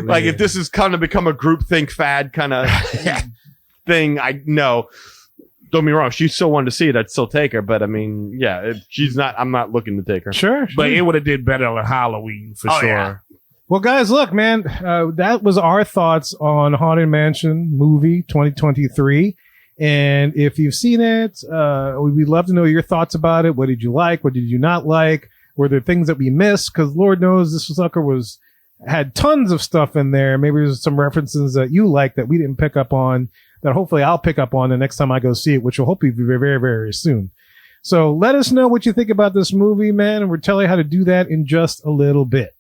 Like, if this is kind of become a groupthink fad kind of thing, no. Don't get me wrong, she still wanted to see it, I'd still take her. But I'm not looking to take her. Sure. But it would have did better on Halloween for sure. Yeah. Well, guys, look, man, that was our thoughts on Haunted Mansion movie 2023. And if you've seen it, we'd love to know your thoughts about it. What did you like? What did you not like? Were there things that we missed? Because Lord knows this sucker had tons of stuff in there. Maybe there's some references that you like that we didn't pick up on that hopefully I'll pick up on the next time I go see it, which will hopefully be very, very, very soon. So let us know what you think about this movie, man. And we'll tell you how to do that in just a little bit.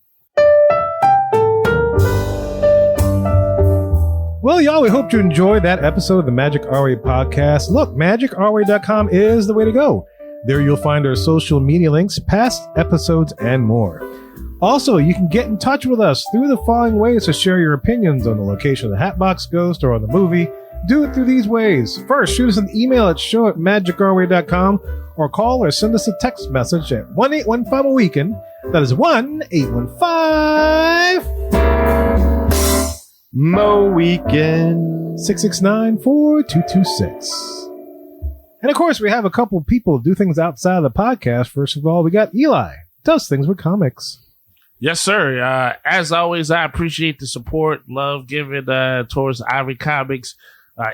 Well, y'all, we hope you enjoyed that episode of the Magic RA podcast. Look, MagicRA.com is the way to go. There you'll find our social media links, past episodes, and more. Also, you can get in touch with us through the following ways to share your opinions on the location of the Hatbox Ghost or on the movie. Do it through these ways. First, shoot us an email at show@magicrway.com or call or send us a text message at 1-815-WEEKEND. That is 1-815 Mo Weekend 669-4226. And of course, we have a couple people do things outside of the podcast. First of all, we got Eli, does things with comics. Yes, sir. As always, I appreciate the support, love given towards Ivory Comics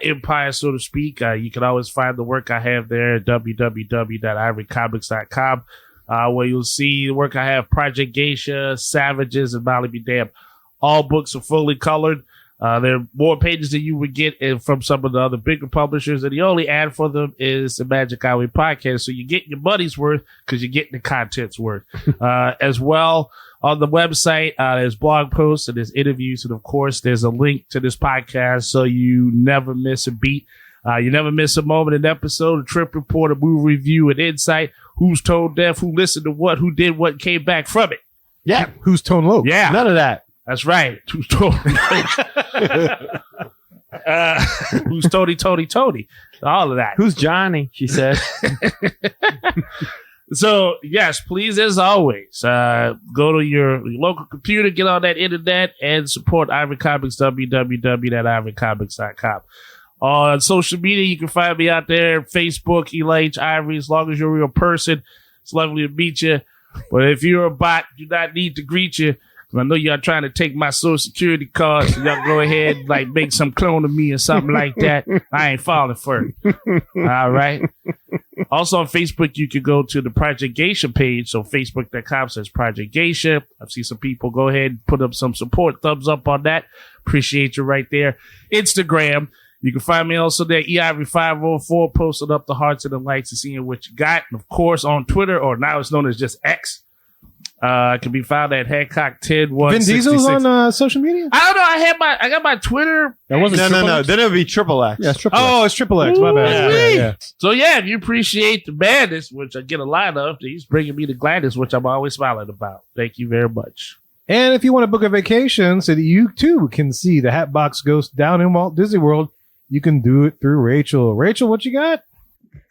empire, so to speak. You can always find the work I have there at www.ivorycomics.com, where you'll see the work I have, Project Geisha, Savages, and Molly Be Damned. All books are fully colored. There are more pages than you would get from some of the other bigger publishers, and the only ad for them is the Magic Highway podcast. So you get your money's worth because you're getting the content's worth. As well, on the website, there's blog posts and there's interviews, and of course, there's a link to this podcast so you never miss a beat. You never miss a moment, an episode, a trip report, a movie review, an insight. Who's tone deaf? Who listened to what? Who did what? Came back from it. Yeah. Who's Tone Loc? Yeah. None of that. That's right. Who's Tony? Who's Tony? All of that. Who's Johnny? She said. So, yes, please, as always, go to your local computer, get on that internet, and support Ivory Comics, www.ivorycomics.com. On social media, you can find me out there, Facebook, Elaine Ivory, as long as you're a real person. It's lovely to meet you. But if you're a bot, do not need to greet you. I know y'all trying to take my social security card, so y'all go ahead and like make some clone of me or something like that. I ain't falling for it. All right. Also on Facebook, you can go to the Project Geisha page. So facebook.com/Project Geisha. I've seen some people go ahead and put up some support thumbs up on that. Appreciate you right there. Instagram. You can find me also there, eIvory504, posting up the hearts and the likes and seeing what you got. And of course on Twitter, or now it's known as just X. It can be found at Hancock10166. Vin Diesel's on social media? I don't know. I got my Twitter. That wasn't no. Then it would be Triple X. Yeah, it's Triple X. Oh, it's Triple X. My bad. Yeah. So yeah, if you appreciate the madness, which I get a lot of, he's bringing me the gladness, which I'm always smiling about. Thank you very much. And if you want to book a vacation so that you too can see the Hatbox Ghost down in Walt Disney World, you can do it through Rachel. Rachel, what you got?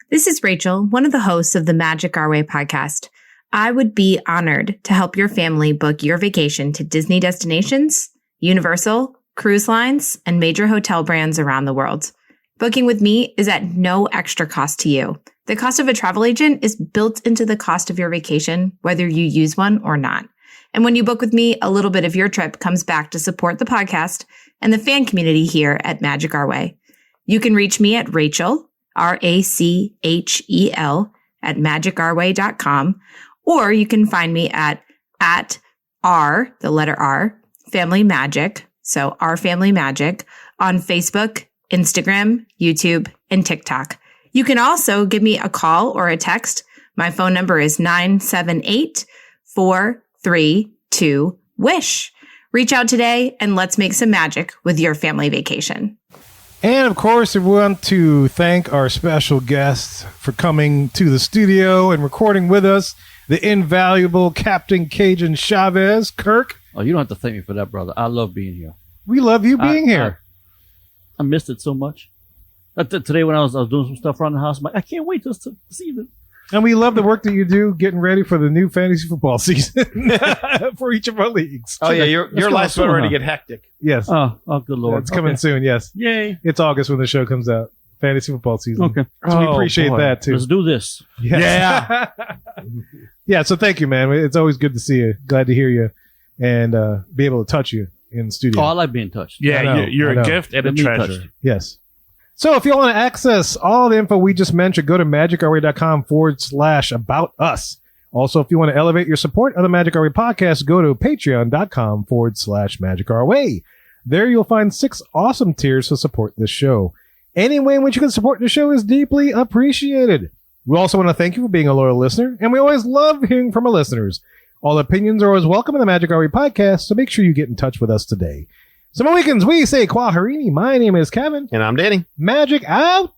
This is Rachel, one of the hosts of the Magic Our Way podcast. I would be honored to help your family book your vacation to Disney destinations, Universal, cruise lines, and major hotel brands around the world. Booking with me is at no extra cost to you. The cost of a travel agent is built into the cost of your vacation, whether you use one or not. And when you book with me, a little bit of your trip comes back to support the podcast and the fan community here at Magic Our Way. You can reach me at Rachel, Rachel, at magicourway.com. Or you can find me at R, the letter R, Family Magic. So Our Family Magic on Facebook, Instagram, YouTube, and TikTok. You can also give me a call or a text. My phone number is 978-432-WISH. Reach out today and let's make some magic with your family vacation. And of course, we want to thank our special guests for coming to the studio and recording with us. The invaluable Captain Cajun Chavez, Kirk. Oh, you don't have to thank me for that, brother. I love being here. We love you being here. I missed it so much. Today when I was doing some stuff around the house, I'm like, I can't wait to see them. And we love the work that you do getting ready for the new fantasy football season for each of our leagues. Oh, yeah. Your life's ready to get hectic. Yes. Oh, good Lord. It's coming soon, yes. Yay. It's August when the show comes out. Fantasy football season. Okay. So we appreciate that, too. Let's do this. Yes. Yeah. Yeah, so thank you, man. It's always good to see you. Glad to hear you and be able to touch you in the studio. Oh, I like being touched. Yeah, you're a gift and a treasure. Yes. So if you want to access all the info we just mentioned, go to magicourway.com/about us. Also, if you want to elevate your support of the Magic Our Way podcast, go to patreon.com/magicourway. There you'll find 6 awesome tiers to support this show. Any way in which you can support the show is deeply appreciated. We also want to thank you for being a loyal listener, and we always love hearing from our listeners. All opinions are always welcome in the Magic Our Way podcast, so make sure you get in touch with us today. So, my weekends, we say Kwaharini. My name is Kevin. And I'm Danny. Magic out.